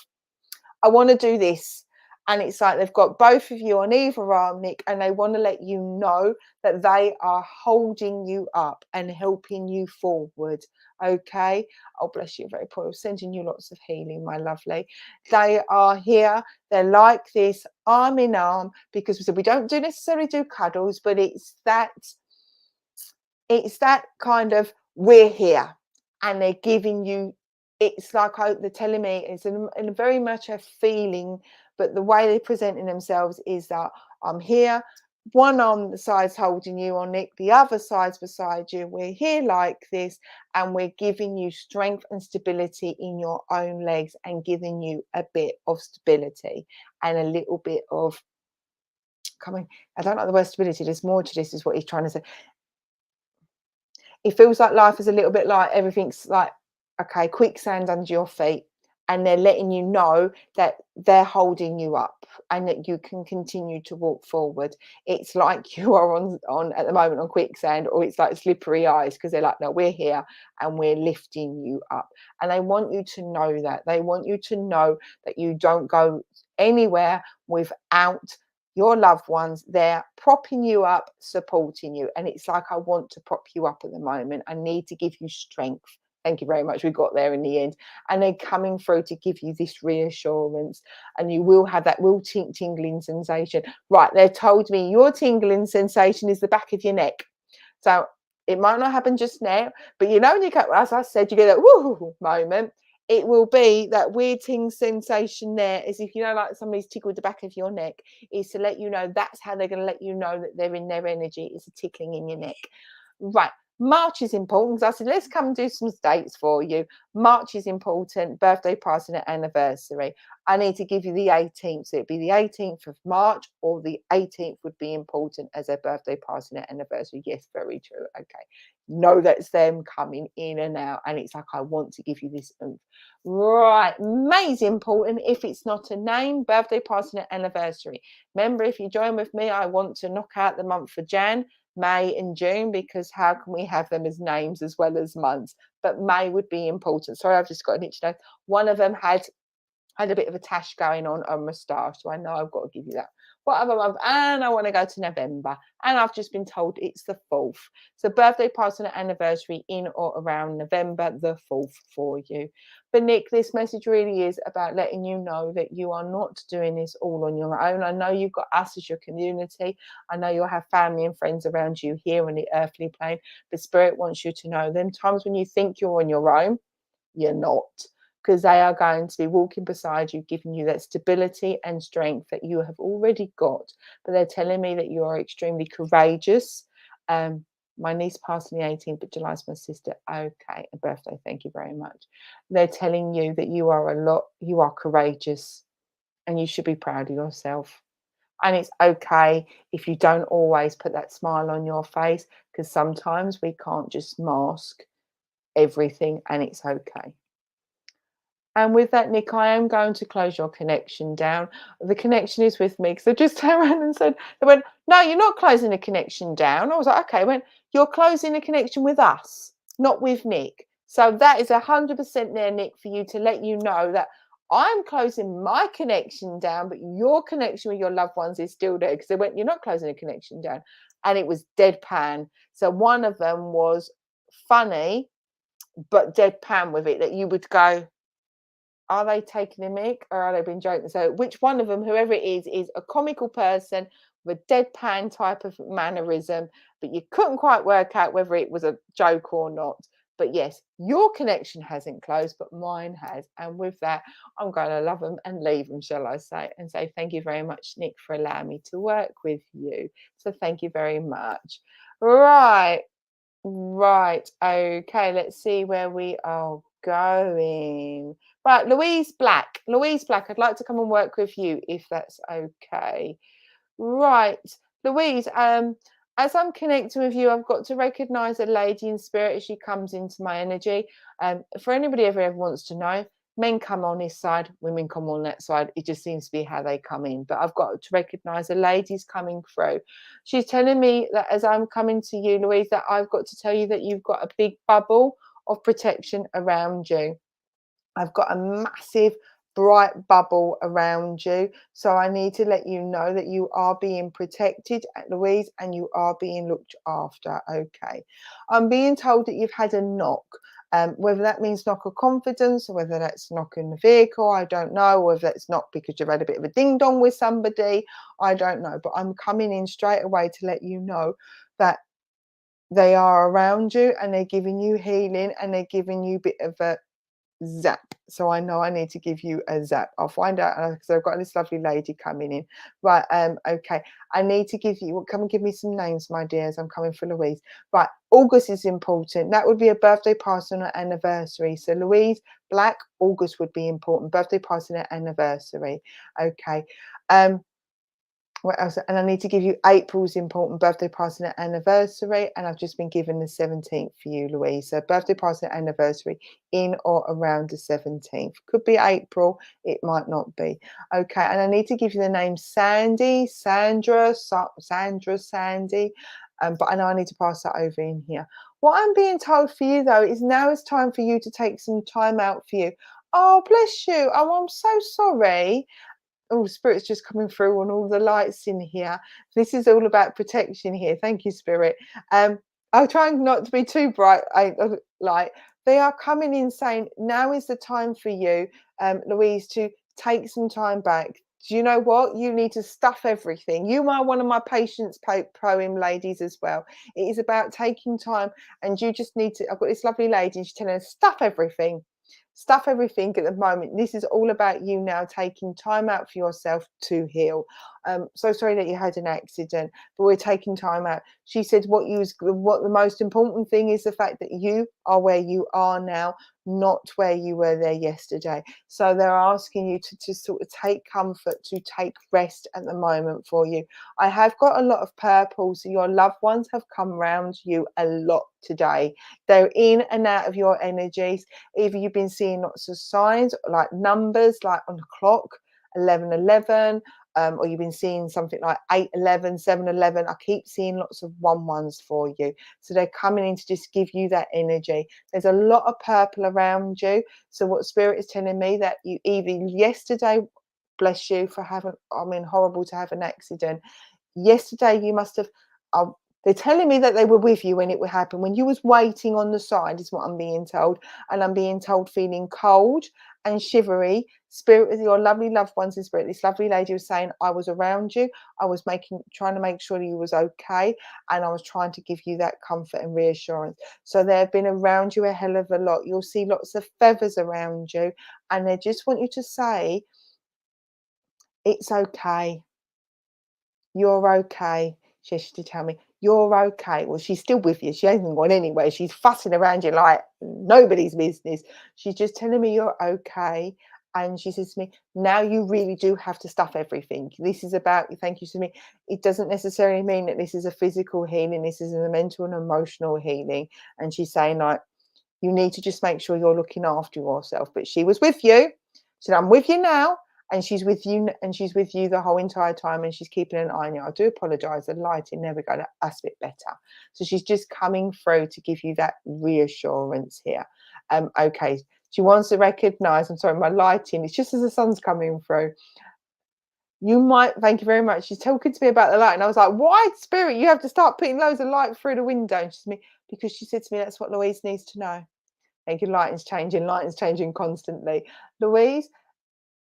I want to do this. And it's like they've got both of you on either arm, Nick, and they want to let you know that they are holding you up and helping you forward. Okay. Oh, bless you, very poor. Sending you lots of healing, my lovely. They are here. They're like this, arm in arm, because we don't necessarily do cuddles, but it's that kind of, we're here, and they're giving you, it's like they're telling me it's in very much a feeling, but the way they're presenting themselves is that I'm here, one on the side's holding you on, Nick, the other side's beside you, we're here like this, and we're giving you strength and stability in your own legs and giving you a bit of stability and a little bit of, I don't like the word stability, there's more to this, is what he's trying to say. It feels like life is a little bit like everything's like, okay, quicksand under your feet, and they're letting you know that they're holding you up and that you can continue to walk forward. It's like you are on at the moment on quicksand, or it's like slippery ice, because they're like, no, we're here and we're lifting you up. And they want you to know that. They want you to know that you don't go anywhere without your loved ones there propping you up, supporting you. And it's like, I want to prop you up at the moment. I need to give you strength. Thank you very much. We got there in the end. And they're coming through to give you this reassurance. And you will have that real tingling sensation. Right, they told me your tingling sensation is the back of your neck. So it might not happen just now, but you know, when you go, as I said, you get that woo moment. It will be that weird ting sensation there, as if, you know, like somebody's tickled the back of your neck, is to let you know that's how they're going to let you know that they're in their energy, is a tickling in your neck. Right. March is important, because I said, let's come and do some dates for you. March is important, birthday, party, and anniversary. I need to give you the 18th. So it'd be the 18th of March, or the 18th would be important as a birthday, party, and anniversary. Yes, very true. Okay. Know that's them coming in and out. And it's like, I want to give you this oomph. Right. May is important. If it's not a name, birthday, party, and anniversary. Remember, if you join with me, I want to knock out the month for Jan, May and June, because how can we have them as names as well as months? But May would be important. Sorry, I've just got an itch note. One of them had a bit of a tash going on moustache, so I know I've got to give you that. What other month? And I want to go to November, and I've just been told it's the 4th. So birthday, party, and anniversary in or around November the 4th for you. But Nick, this message really is about letting you know that you are not doing this all on your own. I know you've got us as your community. I know you'll have family and friends around you here on the earthly plane, but Spirit wants you to know them times when you think you're on your own, you're not. Because they are going to be walking beside you, giving you that stability and strength that you have already got. But they're telling me that you are extremely courageous. My niece passed on the 18th of July, my sister. Okay, a birthday. Thank you very much. They're telling you that you are courageous, and you should be proud of yourself. And it's okay if you don't always put that smile on your face, because sometimes we can't just mask everything, and it's okay. And with that, Nick, I am going to close your connection down. The connection is with me, because they just turned around and said, they went, no, you're not closing the connection down. I was like, okay. I went, you're closing the connection with us, not with Nick. So that is 100% there, Nick, for you to let you know that I'm closing my connection down, but your connection with your loved ones is still there. Because they went, you're not closing the connection down. And it was deadpan. So one of them was funny, but deadpan with it, that you would go, are they taking a mick, or are they being joking? So which one of them, whoever it is a comical person with a deadpan type of mannerism, but you couldn't quite work out whether it was a joke or not. But yes, your connection hasn't closed, but mine has. And with that, I'm going to love them and leave them, shall I say, and say thank you very much, Nick, for allowing me to work with you. So thank you very much. Right. Right. Okay. Let's see where we are going. Right. Louise Black. Louise Black, I'd like to come and work with you if that's okay. Right. Louise, as I'm connecting with you, I've got to recognize a lady in spirit as she comes into my energy. For anybody ever wants to know, men come on this side, women come on that side. It just seems to be how they come in. But I've got to recognize a lady's coming through. She's telling me that as I'm coming to you, Louise, that I've got to tell you that you've got a big bubble of protection around you. I've got a massive bright bubble around you. So I need to let you know that you are being protected, Louise, and you are being looked after. Okay. I'm being told that you've had a knock. Whether that means knock of confidence or whether that's knock in the vehicle, I don't know. Whether that's not because you've had a bit of a ding dong with somebody, I don't know. But I'm coming in straight away to let you know that they are around you and they're giving you healing and they're giving you a bit of a zap. So I know I need to give you a zap. I'll find out because I've got this lovely lady coming in. Right. Okay. I need to give you, come and give me some names, my dears. I'm coming for Louise. Right. August is important. That would be a birthday party on an anniversary. So Louise Black, August would be important. Birthday party on an anniversary. Okay. What else? And I need to give you April's important birthday party and anniversary. And I've just been given the 17th for you, Louise. So birthday party and anniversary in or around the 17th. Could be April. It might not be. Okay. And I need to give you the name Sandy, Sandra, Sandy. But I know I need to pass that over in here. What I'm being told for you, though, is now it's time for you to take some time out for you. Oh, bless you. Oh, I'm so sorry. Oh, spirit's just coming through on all the lights in here. This is all about protection here. Thank you, spirit. I'll try not to be too bright. Light. They are coming in saying now is the time for you, Louise, to take some time back. Do you know what? You need to stuff everything. You are one of my patience poem ladies as well. It is about taking time, and you just need to. I've got this lovely lady, and she's telling us stuff everything. Stuff everything at the moment. This is all about you now taking time out for yourself to heal. So sorry that you had an accident, but we're taking time out. She said what the most important thing is the fact that you are where you are now, not where you were there yesterday. So they're asking you to sort of take comfort, to take rest at the moment for you. I have got a lot of purple, so your loved ones have come round you a lot today. They're in and out of your energies. Either you've been seeing lots of signs like numbers, like on the clock, 11:11, or you've been seeing something like 8:11, 7:11. I keep seeing lots of 1-1s for you. So they're coming in to just give you that energy. There's a lot of purple around you. So what spirit is telling me that you either yesterday, bless you for having, I mean, horrible to have an accident. Yesterday you must have, they're telling me that they were with you when it would happen, when you was waiting on the side is what I'm being told. And I'm being told feeling cold and shivery. Spirit with your lovely loved ones in spirit. This lovely lady was saying, I was around you. I was trying to make sure you was okay. And I was trying to give you that comfort and reassurance. So they've been around you a hell of a lot. You'll see lots of feathers around you. And they just want you to say, it's okay. You're okay. She has to tell me, you're okay. Well, she's still with you. She hasn't gone anywhere. She's fussing around you like nobody's business. She's just telling me you're okay. And she says to me, now you really do have to stuff everything. This is about, thank you to me. It doesn't necessarily mean that this is a physical healing. This is a mental and emotional healing. And she's saying, like, you need to just make sure you're looking after yourself. But she was with you. She said, I'm with you now. And she's with you, the whole entire time, and she's keeping an eye on you. I do apologize, the lighting never got that's a bit better. So she's just coming through to give you that reassurance here. Okay, she wants to recognize, I'm sorry, my lighting, it's just as the sun's coming through. You might, thank you very much. She's talking to me about the light, and I was like, why, spirit, you have to start putting loads of light through the window. And she said to me, because she said to me, that's what Louise needs to know. Thank you, lighting's changing constantly. Louise,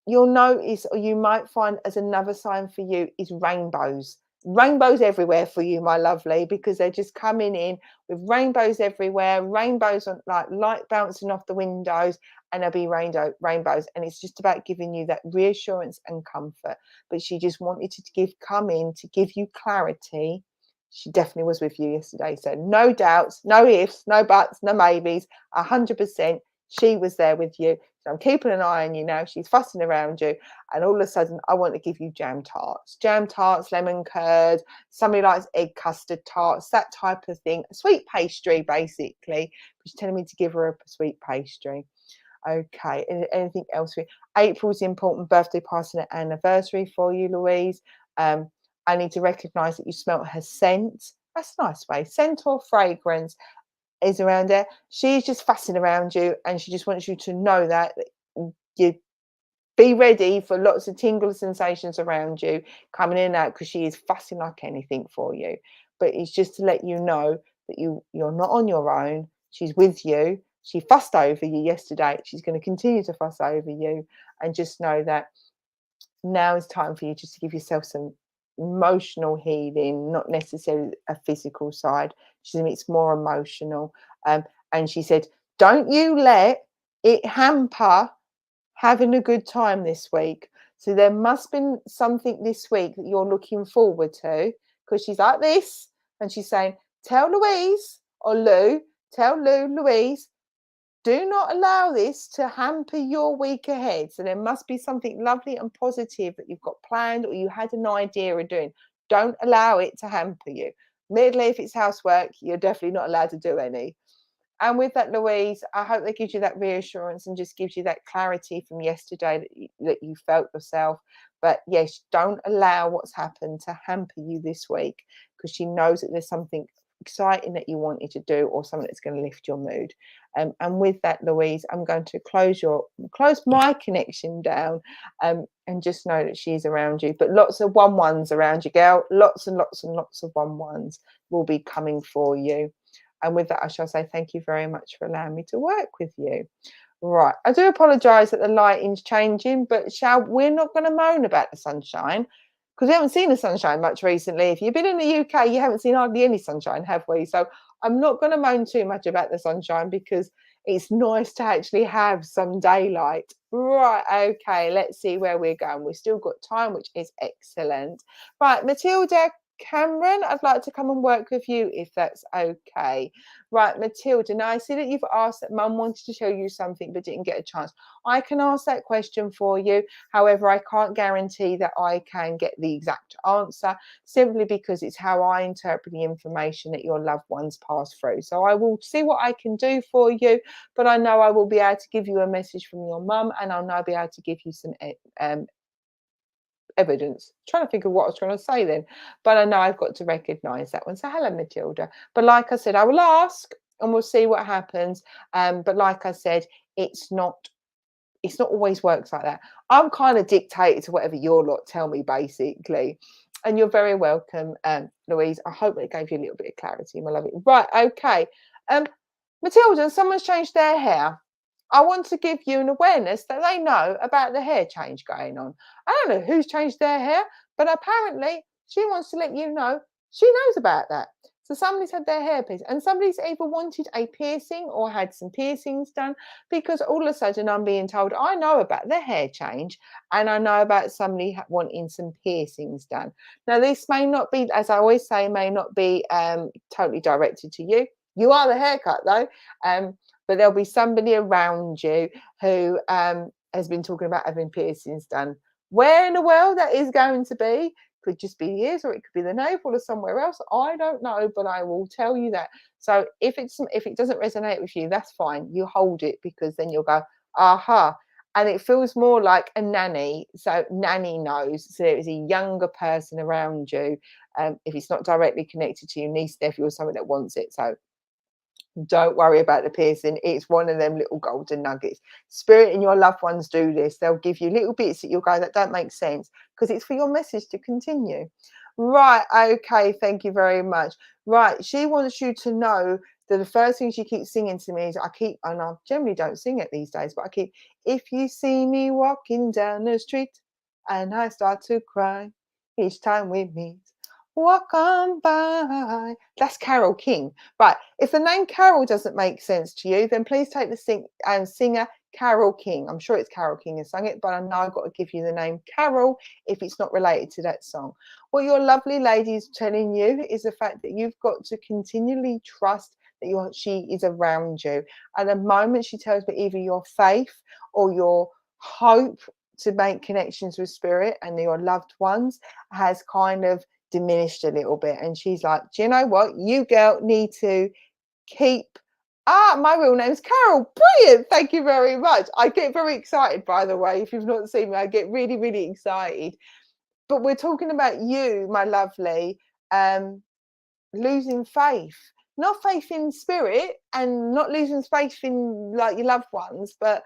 you'll notice, or you might find as another sign for you, is rainbows. Rainbows everywhere for you, my lovely, because they're just coming in with rainbows everywhere, rainbows on like light bouncing off the windows, and there'll be rainbows. And it's just about giving you that reassurance and comfort. But she just wanted to come in to give you clarity she definitely was with you yesterday. So no doubts, no ifs, no buts, no maybes, 100%. She was there with you. So I'm keeping an eye on you now. She's fussing around you. And all of a sudden, I want to give you jam tarts, lemon curd. Somebody likes egg custard tarts, that type of thing. A sweet pastry, basically. She's telling me to give her a sweet pastry. Okay. Anything else for you? April's important birthday party and anniversary for you, Louise. I need to recognise that you smelt her scent. That's a nice way. Scent or fragrance is around there. She's just fussing around you, and she just wants you to know that you be ready for lots of tingle sensations around you coming in and out, because she is fussing like anything for you. But it's just to let you know that you're not on your own. She's with you. She fussed over you yesterday. She's going to continue to fuss over you, and just know that now is time for you just to give yourself some emotional healing, not necessarily a physical side. She said it's more emotional. And she said, don't you let it hamper having a good time this week. So there must be something this week that you're looking forward to, because she's like this, and she's saying, tell Louise, or tell Louise, do not allow this to hamper your week ahead. So there must be something lovely and positive that you've got planned, or you had an idea of doing. Don't allow it to hamper you. Admittedly, if it's housework, you're definitely not allowed to do any. And with that, Louise, I hope that gives you that reassurance and just gives you that clarity from yesterday that you felt yourself. But yes, don't allow what's happened to hamper you this week, because she knows that there's something exciting that you wanted to do, or something that's going to lift your mood. And with that, Louise, I'm going to close my connection down, and just know that she's around you. But lots of 1-1s around you, girl. Lots and lots and lots of 1-1s will be coming for you. And with that, I shall say thank you very much for allowing me to work with you. Right. I do apologise that the lighting's changing, but we're not going to moan about the sunshine, because we haven't seen the sunshine much recently. If you've been in the UK, you haven't seen hardly any sunshine, have we? So I'm not going to moan too much about the sunshine, because it's nice to actually have some daylight. Right. Okay. Let's see where we're going. We've still got time, which is excellent. Right. Matilda Cameron, I'd like to come and work with you, if that's okay. Right, Matilda, now I see that you've asked that Mum wanted to tell you something but didn't get a chance. I can ask that question for you. However, I can't guarantee that I can get the exact answer, simply because it's how I interpret the information that your loved ones pass through. So I will see what I can do for you, but I know I will be able to give you a message from your mum, and I'll now be able to give you some evidence. Trying to think of what I was trying to say then, but I know I've got to recognise that one. So hello, Matilda. But like I said, I will ask and we'll see what happens. But like I said, it's not always works like that. I'm kind of dictated to whatever your lot tell me, basically. And you're very welcome, Louise. I hope it gave you a little bit of clarity, my lovely. Right, okay. Matilda, someone's changed their hair. I want to give you an awareness that they know about the hair change going on. I don't know who's changed their hair, but apparently she wants to let you know she knows about that. So somebody's had their hair pierced, and somebody's either wanted a piercing or had some piercings done, because all of a sudden I'm being told I know about the hair change, and I know about somebody wanting some piercings done. Now, this may not be, as I always say, may not be totally directed to you. You are the haircut though. But there'll be somebody around you who has been talking about having piercings done. Where in the world that is going to be, could just be the ears, or it could be the navel, or somewhere else. I don't know, but I will tell you that. So if it doesn't resonate with you, that's fine. You hold it, because then you'll go, aha. And it feels more like a nanny. So nanny knows. So there is a younger person around you. If it's not directly connected to you, niece, nephew, or something that wants it. So don't worry about the piercing. It's one of them little golden nuggets. Spirit and your loved ones do this. They'll give you little bits that you'll go, that don't make sense, because it's for your message to continue. Right. Okay. Thank you very much. Right. She wants you to know that the first thing she keeps singing to me is, and I generally don't sing it these days, but if you see me walking down the street and I start to cry each time we meet, walk on by. That's Carole King. Right. If the name Carol doesn't make sense to you, then please take the singer Carol King. I'm sure it's Carol King who sung it, but I know I've got to give you the name Carol if it's not related to that song. What your lovely lady is telling you is the fact that you've got to continually trust that she is around you. At the moment, she tells me either your faith or your hope to make connections with spirit and your loved ones has kind of diminished a little bit. And she's like, do you know what? You girl need to keep my real name's Carol. Brilliant. Thank you very much. I get very excited, by the way. If you've not seen me, I get really, really excited. But we're talking about you, my lovely, losing faith. Not faith in spirit and not losing faith in like your loved ones, but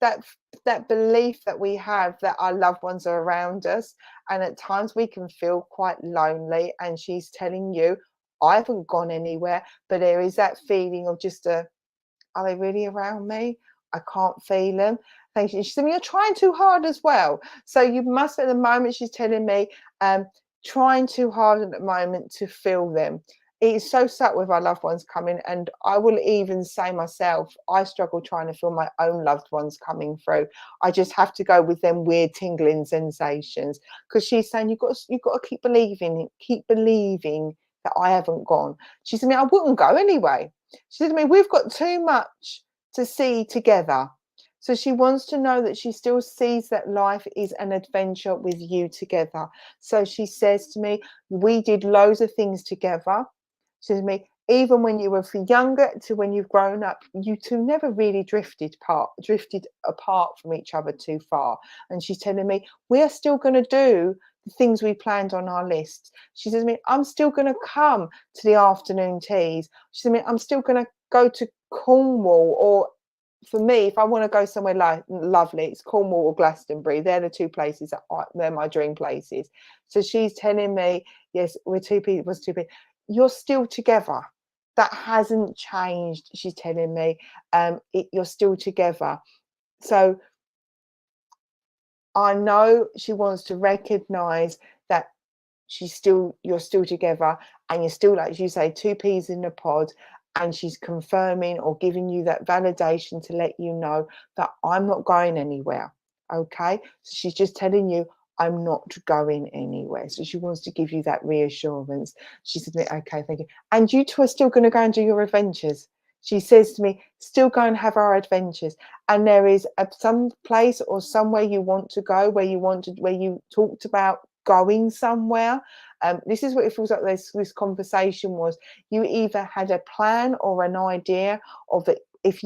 that belief that we have that our loved ones are around us. And at times we can feel quite lonely. And she's telling you, I haven't gone anywhere, but there is that feeling of just are they really around me? I can't feel them. Thank you. She said, you're trying too hard as well. So you must, at the moment, she's telling me, trying too hard at the moment to feel them. It is so sad with our loved ones coming. And I will even say myself, I struggle trying to feel my own loved ones coming through. I just have to go with them weird tingling sensations. Because she's saying, you've got to keep believing that I haven't gone. She said to me, I wouldn't go anyway. She said to me, we've got too much to see together. So she wants to know that she still sees that life is an adventure with you together. So she says to me, we did loads of things together. She says to me, even when you were younger to when you've grown up, you two never really drifted apart from each other too far. And she's telling me, we're still going to do the things we planned on our list. She says to me, I'm still going to come to the afternoon teas. She says to me, I'm still going to go to Cornwall, or for me, if I want to go somewhere lovely, it's Cornwall or Glastonbury. They're the two places they're my dream places. So she's telling me, yes, we're two people. You're still together. That hasn't changed. She's telling me, you're still together. So I know she wants to recognize that you're still together, and you're still, like you say, two peas in a pod. And she's confirming or giving you that validation to let you know that I'm not going anywhere. Okay. So she's just telling you, I'm not going anywhere. So she wants to give you that reassurance. She said to me, okay, thank you. And you two are still going to go and do your adventures. She says to me, still go and have our adventures. And there is some place or somewhere you want to go, where you talked about going somewhere. This is what it feels like this conversation was. You either had a plan or an idea of it. If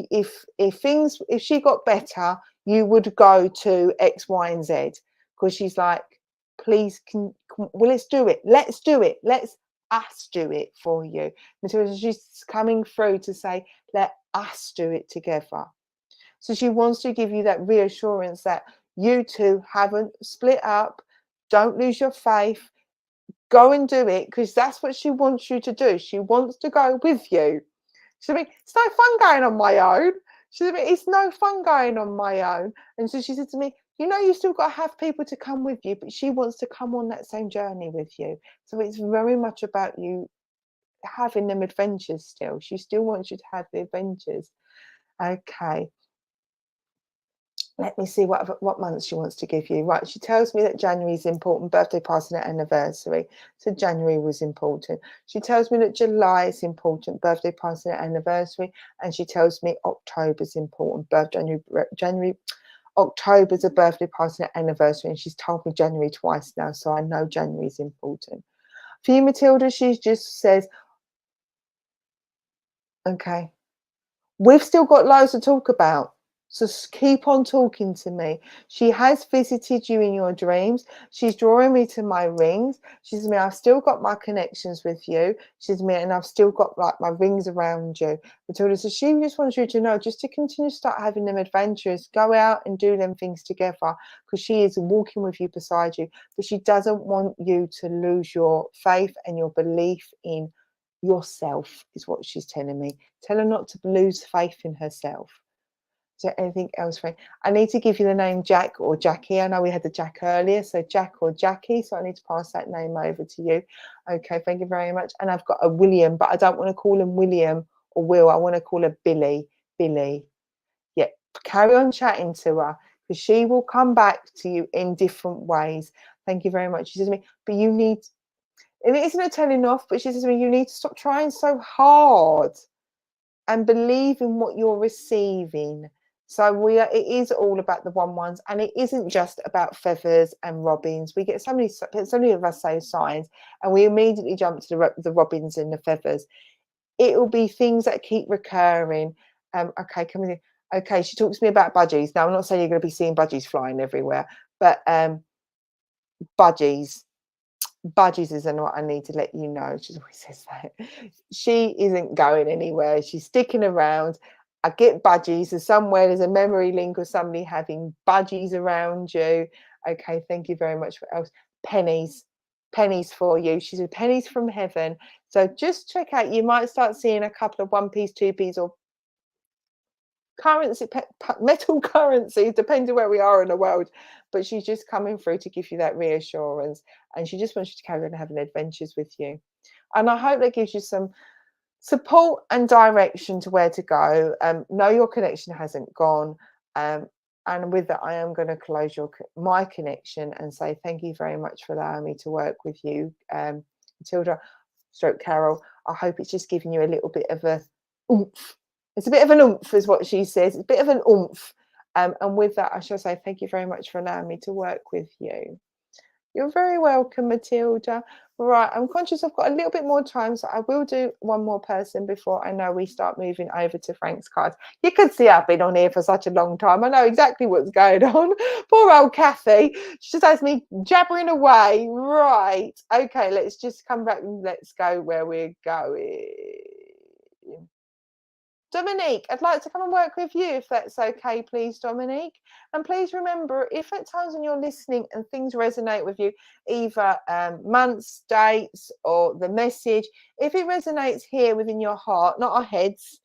she got better, you would go to X, Y, and Z. Because she's like, please, let's do it. Let's do it. Let's us do it for you. And so she's coming through to say, let us do it together. So she wants to give you that reassurance that you two haven't split up. Don't lose your faith. Go and do it, because that's what she wants you to do. She wants to go with you. She said, it's no fun going on my own. She said, it's no fun going on my own. And so she said to me, you still got to have people to come with you, but she wants to come on that same journey with you. So it's very much about you having them adventures still. She still wants you to have the adventures. Okay. Let me see what month she wants to give you. Right, she tells me that January is important, birthday, party, and anniversary. So January was important. She tells me that July is important, birthday, party, and anniversary. And she tells me October is important, October's a birthday, party, and anniversary. And she's told me January twice now, so I know January is important. For you, Matilda, she just says, okay, we've still got loads to talk about. So keep on talking to me. She has visited you in your dreams. She's drawing me to my rings. She says to me, I've still got my connections with you. She says to me, and I've still got like my rings around you. Matilda says, she just wants you to know, just to continue to start having them adventures, go out and do them things together, because she is walking with you beside you. But she doesn't want you to lose your faith and your belief in yourself, is what she's telling me. Tell her not to lose faith in herself. Is there anything else, Frank? I need to give you the name Jack or Jackie. I know we had the Jack earlier, so Jack or Jackie. So I need to pass that name over to you. Okay, thank you very much. And I've got a William, but I don't want to call him William or Will. I want to call her Billy. Billy. Yeah, carry on chatting to her, because she will come back to you in different ways. Thank you very much. She says to me, but you need, and it isn't a telling off, but she says to me, you need to stop trying so hard and believe in what you're receiving. So it is all about the ones, and it isn't just about feathers and robins. We get so many of us say signs, and we immediately jump to the robins and the feathers. It will be things that keep recurring. Okay, come in. Okay, she talks to me about budgies. Now, I'm not saying you're going to be seeing budgies flying everywhere, but budgies isn't what I need to let you know. She always says that. She isn't going anywhere. She's sticking around. I get budgies. There's a memory link of somebody having budgies around you. Okay, thank you very much. What else? Pennies for you. She said pennies from heaven. So just check out. You might start seeing a couple of 1p, 2p's, or currency, metal currency, depending where we are in the world. But she's just coming through to give you that reassurance, and she just wants you to carry on having adventures with you. And I hope that gives you some support and direction to where to go. Know your connection hasn't gone. And with that, I am going to close my connection and say thank you very much for allowing me to work with you, Matilda, stroke Carol. I hope it's just giving you a little bit of a oomph. It's a bit of an oomph, is what she says. It's a bit of an oomph. And with that, I shall say thank you very much for allowing me to work with you. You're very welcome, Matilda. Right, I'm conscious I've got a little bit more time, so I will do one more person before I know we start moving over to Frank's cards. You can see I've been on here for such a long time. I know exactly what's going on. Poor old Kathy. She just has me jabbering away. Right. Okay, let's just come back and let's go where we're going. Dominique, I'd like to come and work with you if that's okay, please, Dominique. And please remember, if at times when you're listening and things resonate with you, either months, dates, or the message, if it resonates here within your heart, not our heads,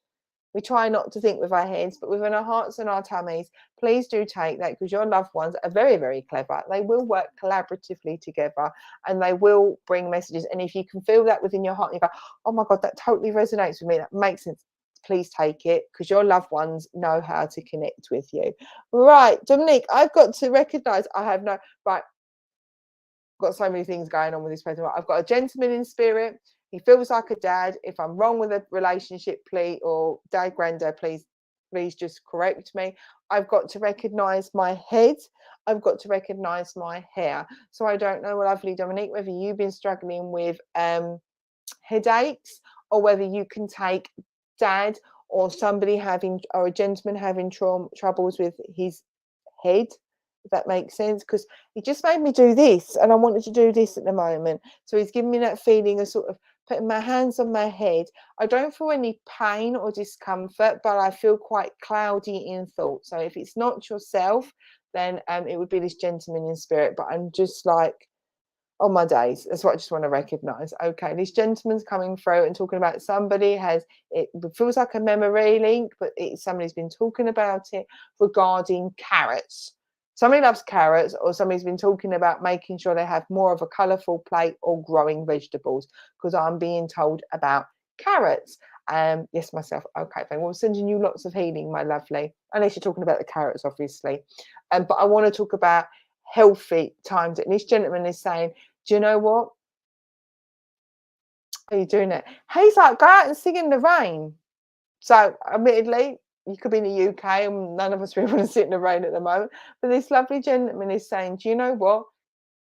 we try not to think with our heads, but within our hearts and our tummies, please do take that, because your loved ones are very, very clever. They will work collaboratively together, and they will bring messages. And if you can feel that within your heart, and you go, oh my God, that totally resonates with me, that makes sense, please take it, because your loved ones know how to connect with you. Right, Dominique, I've got to recognize I've got so many things going on with this person. I've got a gentleman in spirit. He feels like a dad. If I'm wrong with a relationship, please, or dad, granddad, please just correct me. I've got to recognize my head. I've got to recognize my hair. So I don't know, lovely Dominique, whether you've been struggling with headaches, or whether you can take dad or somebody or a gentleman having troubles with his head, if that makes sense, because he just made me do this and I wanted to do this at the moment. So he's giving me that feeling of sort of putting my hands on my head. I don't feel any pain or discomfort, but I feel quite cloudy in thought. So if it's not yourself, then it would be this gentleman in spirit. But I'm just like, oh my days, that's what I just want to recognize. Okay, this gentleman's coming through and talking about somebody it feels like a memory link, but somebody's been talking about it regarding carrots. Somebody loves carrots, or somebody's been talking about making sure they have more of a colourful plate or growing vegetables, because I'm being told about carrots. Yes, myself. Okay, fine. We're sending you lots of healing, my lovely, unless you're talking about the carrots, obviously. But I want to talk about healthy times. And this gentleman is saying, do you know what? Are you doing it? He's like, go out and sing in the rain. So admittedly, you could be in the UK and none of us really want to sit in the rain at the moment. But this lovely gentleman is saying, do you know what?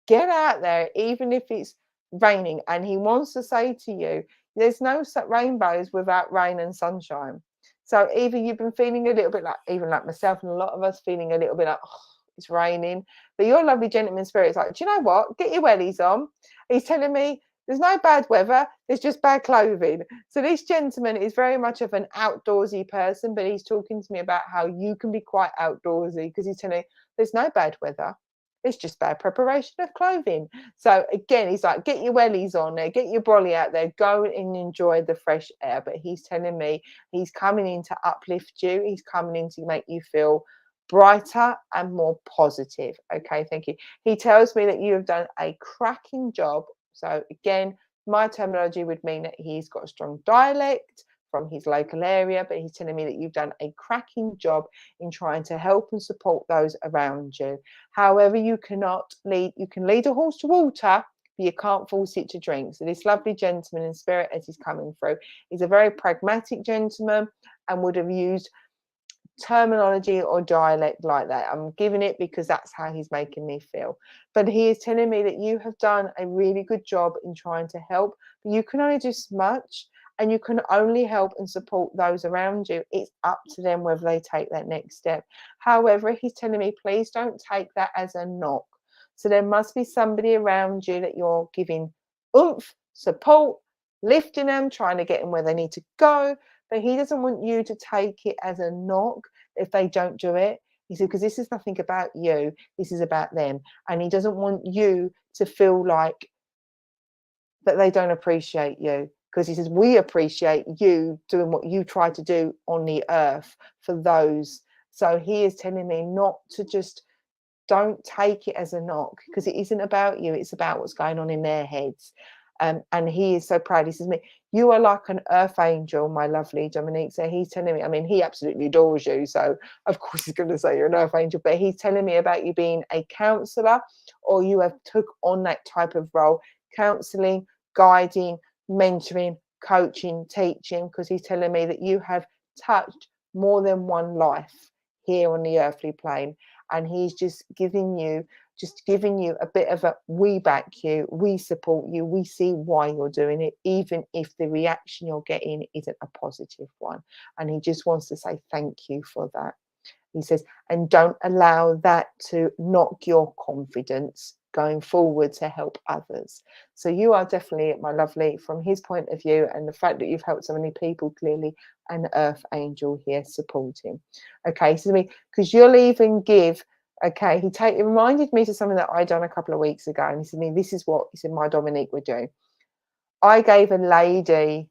Get out there, even if it's raining. And he wants to say to you, there's no rainbows without rain and sunshine. So either you've been feeling a little bit like, even like myself and a lot of us feeling a little bit like, oh, it's raining. But your lovely gentleman spirit is like, do you know what? Get your wellies on. He's telling me there's no bad weather. There's just bad clothing. So this gentleman is very much of an outdoorsy person, but he's talking to me about how you can be quite outdoorsy, because he's telling me there's no bad weather. It's just bad preparation of clothing. So again, he's like, get your wellies on there, get your brolly out there, go and enjoy the fresh air. But he's telling me he's coming in to uplift you. He's coming in to make you feel brighter and more positive. Okay, thank you. He tells me that you have done a cracking job. So again, my terminology would mean that he's got a strong dialect from his local area, but he's telling me that you've done a cracking job in trying to help and support those around you. However, you can lead a horse to water, but you can't force it to drink. So this lovely gentleman in spirit, as he's coming through, is a very pragmatic gentleman and would have used terminology or dialect like that. I'm giving it because that's how he's making me feel. But he is telling me that you have done a really good job in trying to help, but you can only do so much, and you can only help and support those around you. It's up to them whether they take that next step. However, he's telling me, please don't take that as a knock. So there must be somebody around you that you're giving oomph, support, lifting them, trying to get them where they need to go. But he doesn't want you to take it as a knock if they don't do it. He said, because this is nothing about you, this is about them. And he doesn't want you to feel like that they don't appreciate you. Because he says, we appreciate you doing what you try to do on the earth for those. So he is telling me not to just, don't take it as a knock, because it isn't about you, it's about what's going on in their heads. And he is so proud. He says to me, you are like an earth angel, my lovely Dominique. So he's telling me, I mean, he absolutely adores you. So of course he's going to say you're an earth angel, but he's telling me about you being a counsellor, or you have took on that type of role, counselling, guiding, mentoring, coaching, teaching, because he's telling me that you have touched more than one life here on the earthly plane. And he's just giving you a bit of a, we back you, we support you, we see why you're doing it, even if the reaction you're getting isn't a positive one. And he just wants to say thank you for that. He says, and don't allow that to knock your confidence going forward to help others. So you are definitely, my lovely, from his point of view, and the fact that you've helped so many people, clearly an earth angel here supporting. Okay, so because you'll even give, okay, it reminded me of something that I done a couple of weeks ago, and he said, this is what he said my Dominique would do. I gave a lady,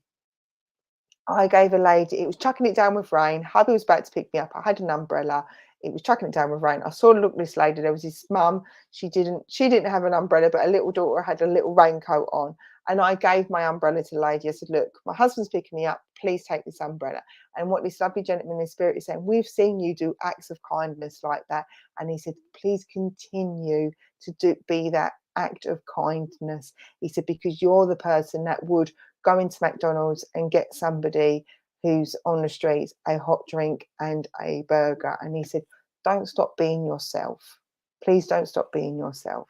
it was chucking it down with rain. Hubby was about to pick me up. I had an umbrella. It was chucking it down with rain. I saw the look of this lady. There was this mum. She didn't have an umbrella, but a little daughter had a little raincoat on. And I gave my umbrella to the lady. I said, look, my husband's picking me up. Please take this umbrella. And what this lovely gentleman in spirit is saying, we've seen you do acts of kindness like that. And he said, please continue to be that act of kindness. He said, because you're the person that would go into McDonald's and get somebody who's on the streets a hot drink and a burger. And he said, don't stop being yourself. Please don't stop being yourself.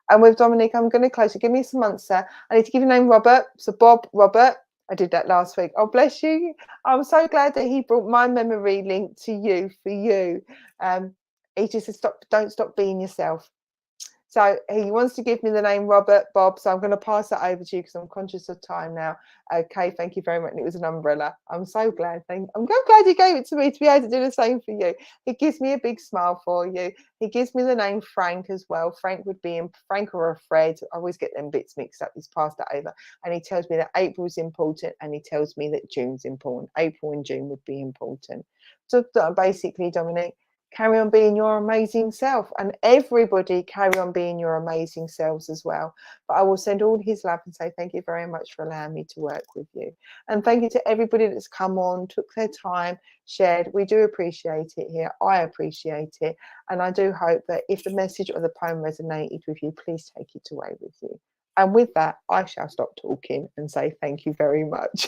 And with Dominique, I'm going to close. Give me some answer. I need to give your name, Robert. So Bob, Robert. I did that last week. Oh, bless you. I'm so glad that he brought my memory link to you for you. He just said, don't stop being yourself. So he wants to give me the name Robert, Bob. So I'm going to pass that over to you because I'm conscious of time now. Okay, thank you very much. And it was an umbrella. I'm so glad. I'm glad you gave it to me to be able to do the same for you. It gives me a big smile for you. He gives me the name Frank as well. Frank would be in Frank or a Fred. I always get them bits mixed up. He's passed that over. And he tells me that April's important, and he tells me that June's important. April and June would be important. So basically, Dominique, carry on being your amazing self, and everybody carry on being your amazing selves as well. But I will send all his love and say thank you very much for allowing me to work with you. And thank you to everybody that's come on, took their time, shared. We do appreciate it here. I appreciate it. And I do hope that if the message or the poem resonated with you, please take it away with you. And with that, I shall stop talking and say thank you very much.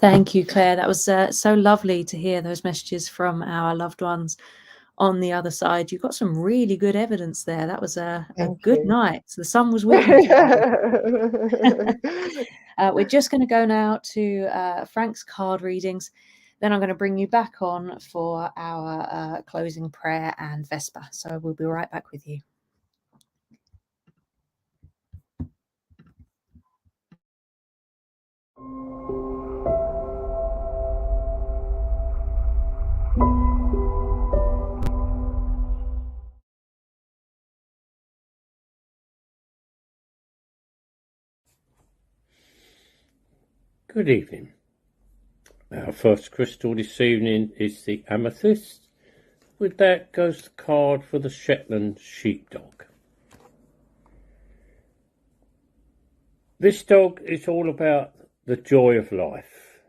Thank you, Claire. That was so lovely to hear those messages from our loved ones on the other side. You got some really good evidence there. That was a good night. So the sun was with you. We're just going to go now to Frank's card readings. Then I'm going to bring you back on for our closing prayer and Vesper. So we'll be right back with you. Good evening. Our first crystal this evening is the amethyst, with that goes the card for the Shetland sheepdog. This dog is all about the joy of life,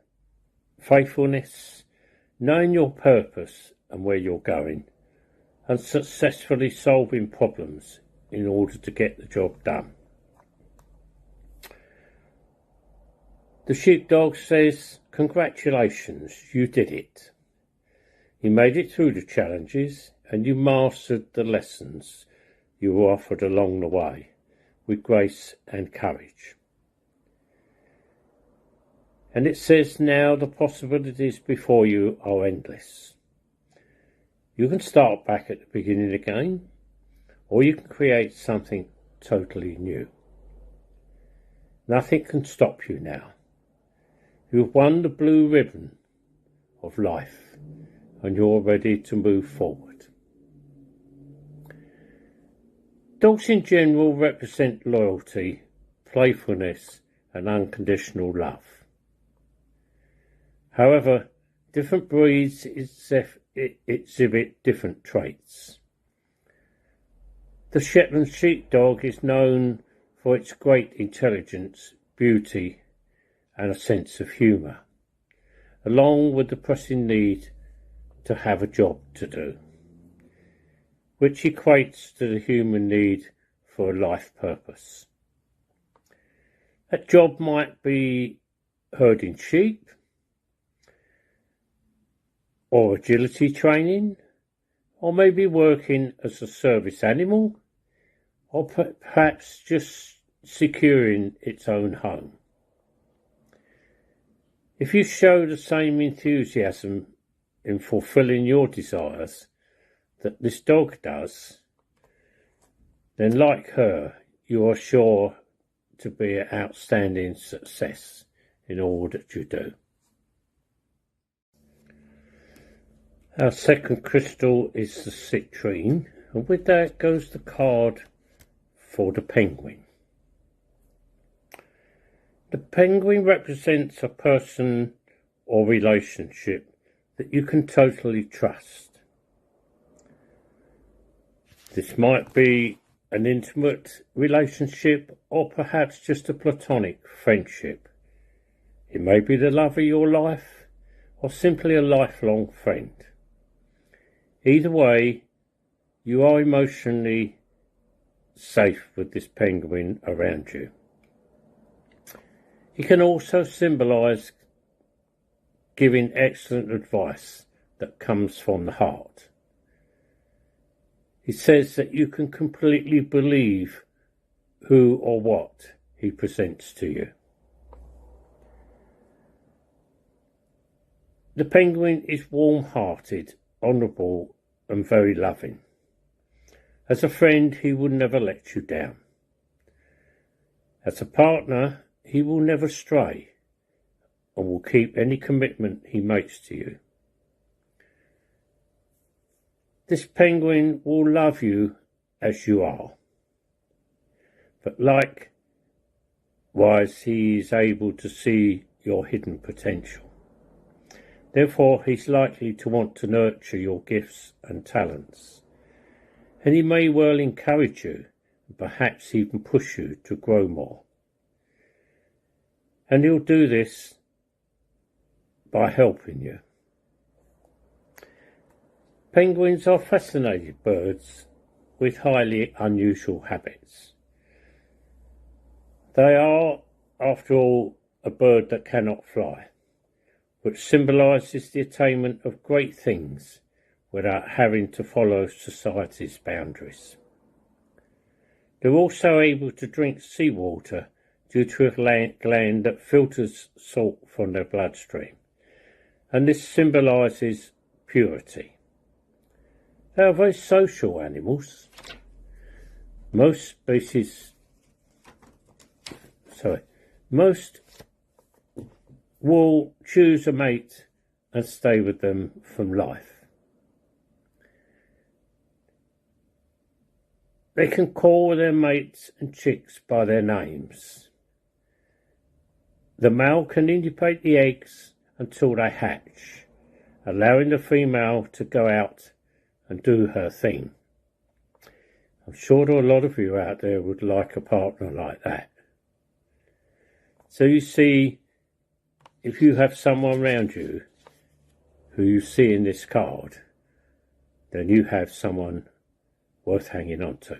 faithfulness, knowing your purpose and where you're going, and successfully solving problems in order to get the job done. The sheepdog says, "Congratulations, you did it. You made it through the challenges and you mastered the lessons you were offered along the way with grace and courage." And it says, now the possibilities before you are endless. You can start back at the beginning again, or you can create something totally new. Nothing can stop you now. You've won the blue ribbon of life, and you're ready to move forward. Dogs in general represent loyalty, playfulness, and unconditional love. However, different breeds exhibit different traits. The Shetland sheepdog is known for its great intelligence, beauty, and a sense of humour, along with the pressing need to have a job to do, which equates to the human need for a life purpose. That job might be herding sheep, or agility training, or maybe working as a service animal, or perhaps just securing its own home. If you show the same enthusiasm in fulfilling your desires that this dog does, then like her, you are sure to be an outstanding success in all that you do. Our second crystal is the citrine, and with that goes the card for the penguin. The penguin represents a person or relationship that you can totally trust. This might be an intimate relationship or perhaps just a platonic friendship. It may be the love of your life or simply a lifelong friend. Either way, you are emotionally safe with this penguin around you. It can also symbolise giving excellent advice that comes from the heart. It says that you can completely believe who or what he presents to you. The penguin is warm-hearted, honourable and very loving. As a friend, he will never let you down. As a partner, he will never stray and will keep any commitment he makes to you. This penguin will love you as you are, but likewise he is able to see your hidden potential. Therefore, he's likely to want to nurture your gifts and talents, and he may well encourage you, and perhaps even push you to grow more. And he'll do this by helping you. Penguins are fascinating birds with highly unusual habits. They are, after all, a bird that cannot fly, which symbolises the attainment of great things without having to follow society's boundaries. They're also able to drink seawater due to a gland that filters salt from their bloodstream, and this symbolises purity. They are very social animals. Most will choose a mate and stay with them from life. They can call their mates and chicks by their names. The male can incubate the eggs until they hatch, allowing the female to go out and do her thing. I'm sure a lot of you out there would like a partner like that. So you see, if you have someone around you who you see in this card, then you have someone worth hanging on to.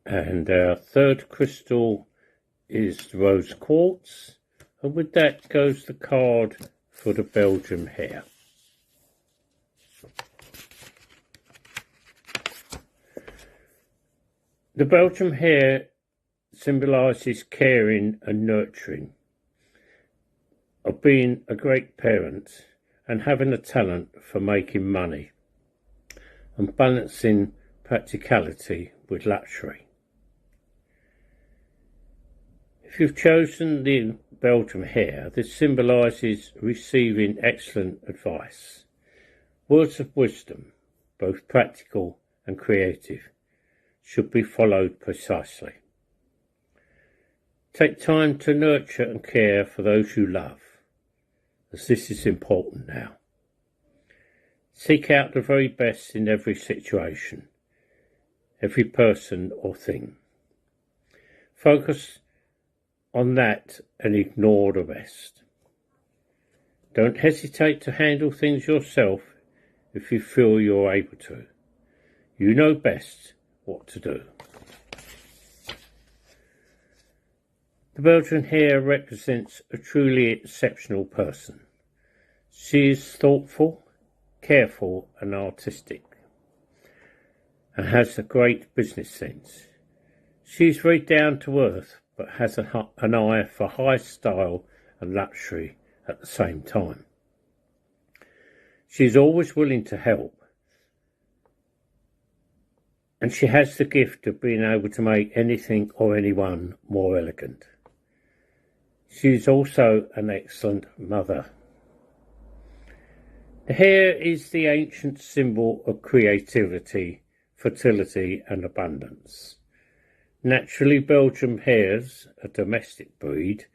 And our third crystal is rose quartz, and with that goes the card for the Belgium hare. The Belgium hare symbolises caring and nurturing, of being a great parent and having a talent for making money and balancing practicality with luxury. If you've chosen the Belgium hare, this symbolises receiving excellent advice. Words of wisdom, both practical and creative, should be followed precisely. Take time to nurture and care for those you love, as this is important now. Seek out the very best in every situation, every person or thing. Focus on that and ignore the rest. Don't hesitate to handle things yourself if you feel you're able to. You know best what to do. The Belgian hare represents a truly exceptional person. She is thoughtful, careful and artistic, and has a great business sense. She is very down to earth, but has an eye for high style and luxury at the same time. She is always willing to help, and she has the gift of being able to make anything or anyone more elegant. She is also an excellent mother. The hare is the ancient symbol of creativity, fertility and abundance. Naturally, Belgian hares, a domestic breed,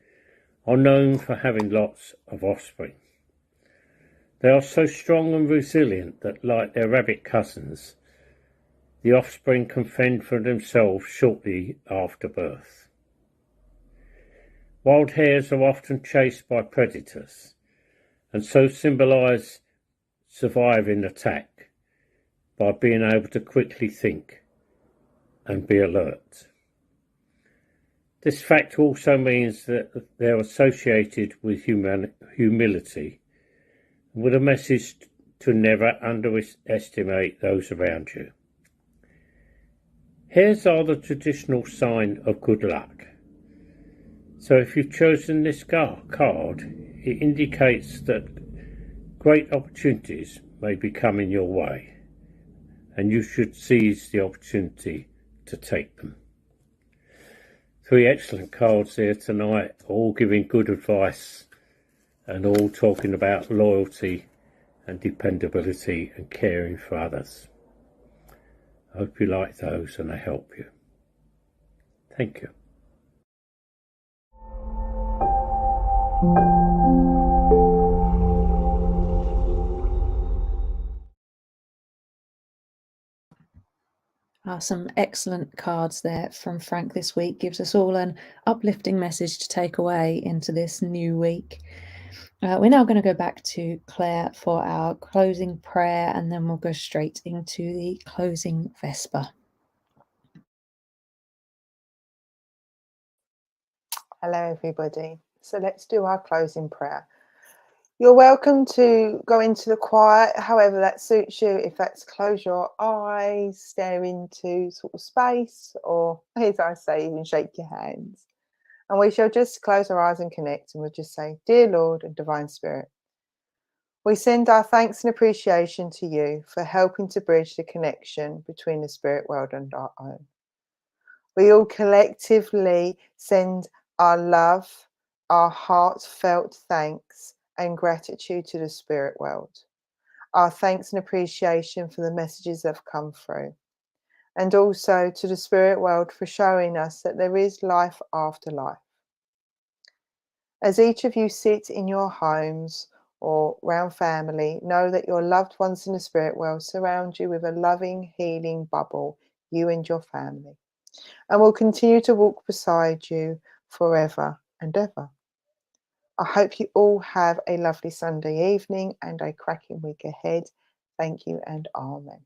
are known for having lots of offspring. They are so strong and resilient that, like their rabbit cousins, the offspring can fend for themselves shortly after birth. Wild hares are often chased by predators, and so symbolise surviving attack by being able to quickly think and be alert. This fact also means that they're associated with humility, with a message to never underestimate those around you. Hares are the traditional sign of good luck. So if you've chosen this card, it indicates that great opportunities may be coming your way, and you should seize the opportunity to take them. 3 excellent cards here tonight, all giving good advice and all talking about loyalty and dependability and caring for others. I hope you like those and they help you. Thank you. Some excellent cards there from Frank this week. Gives us all an uplifting message to take away into this new week. We're now going to go back to Claire for our closing prayer, and then we'll go straight into the closing Vesper. Hello, everybody. So let's do our closing prayer. You're welcome to go into the quiet, however that suits you. If that's close your eyes, stare into sort of space, or as I say, even shake your hands. And we shall just close our eyes and connect, and we'll just say, Dear Lord and Divine Spirit, we send our thanks and appreciation to you for helping to bridge the connection between the spirit world and our own. We all collectively send our love, our heartfelt thanks and gratitude to the spirit world. Our thanks and appreciation for the messages that have come through. And also to the spirit world for showing us that there is life after life. As each of you sit in your homes or round family, know that your loved ones in the spirit will surround you with a loving, healing bubble, you and your family, and will continue to walk beside you forever and ever. I hope you all have a lovely Sunday evening and a cracking week ahead. Thank you and amen.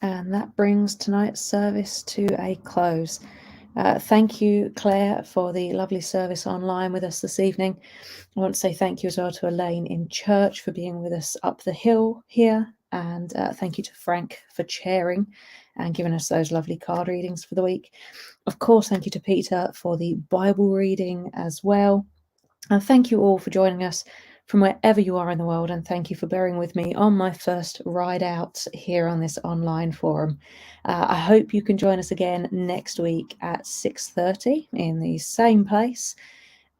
And that brings tonight's service to a close. Thank you, Claire, for the lovely service online with us this evening. I want to say thank you as well to Elaine in church for being with us up the hill here. And thank you to Frank for chairing and giving us those lovely card readings for the week. Of course, thank you to Peter for the Bible reading as well. And thank you all for joining us from wherever you are in the world, and thank you for bearing with me on my first ride out here on this online forum. I hope you can join us again next week at 6:30 in the same place,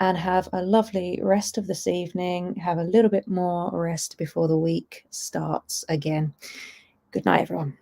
and have a lovely rest of this evening. Have a little bit more rest before the week starts again. Good night, everyone.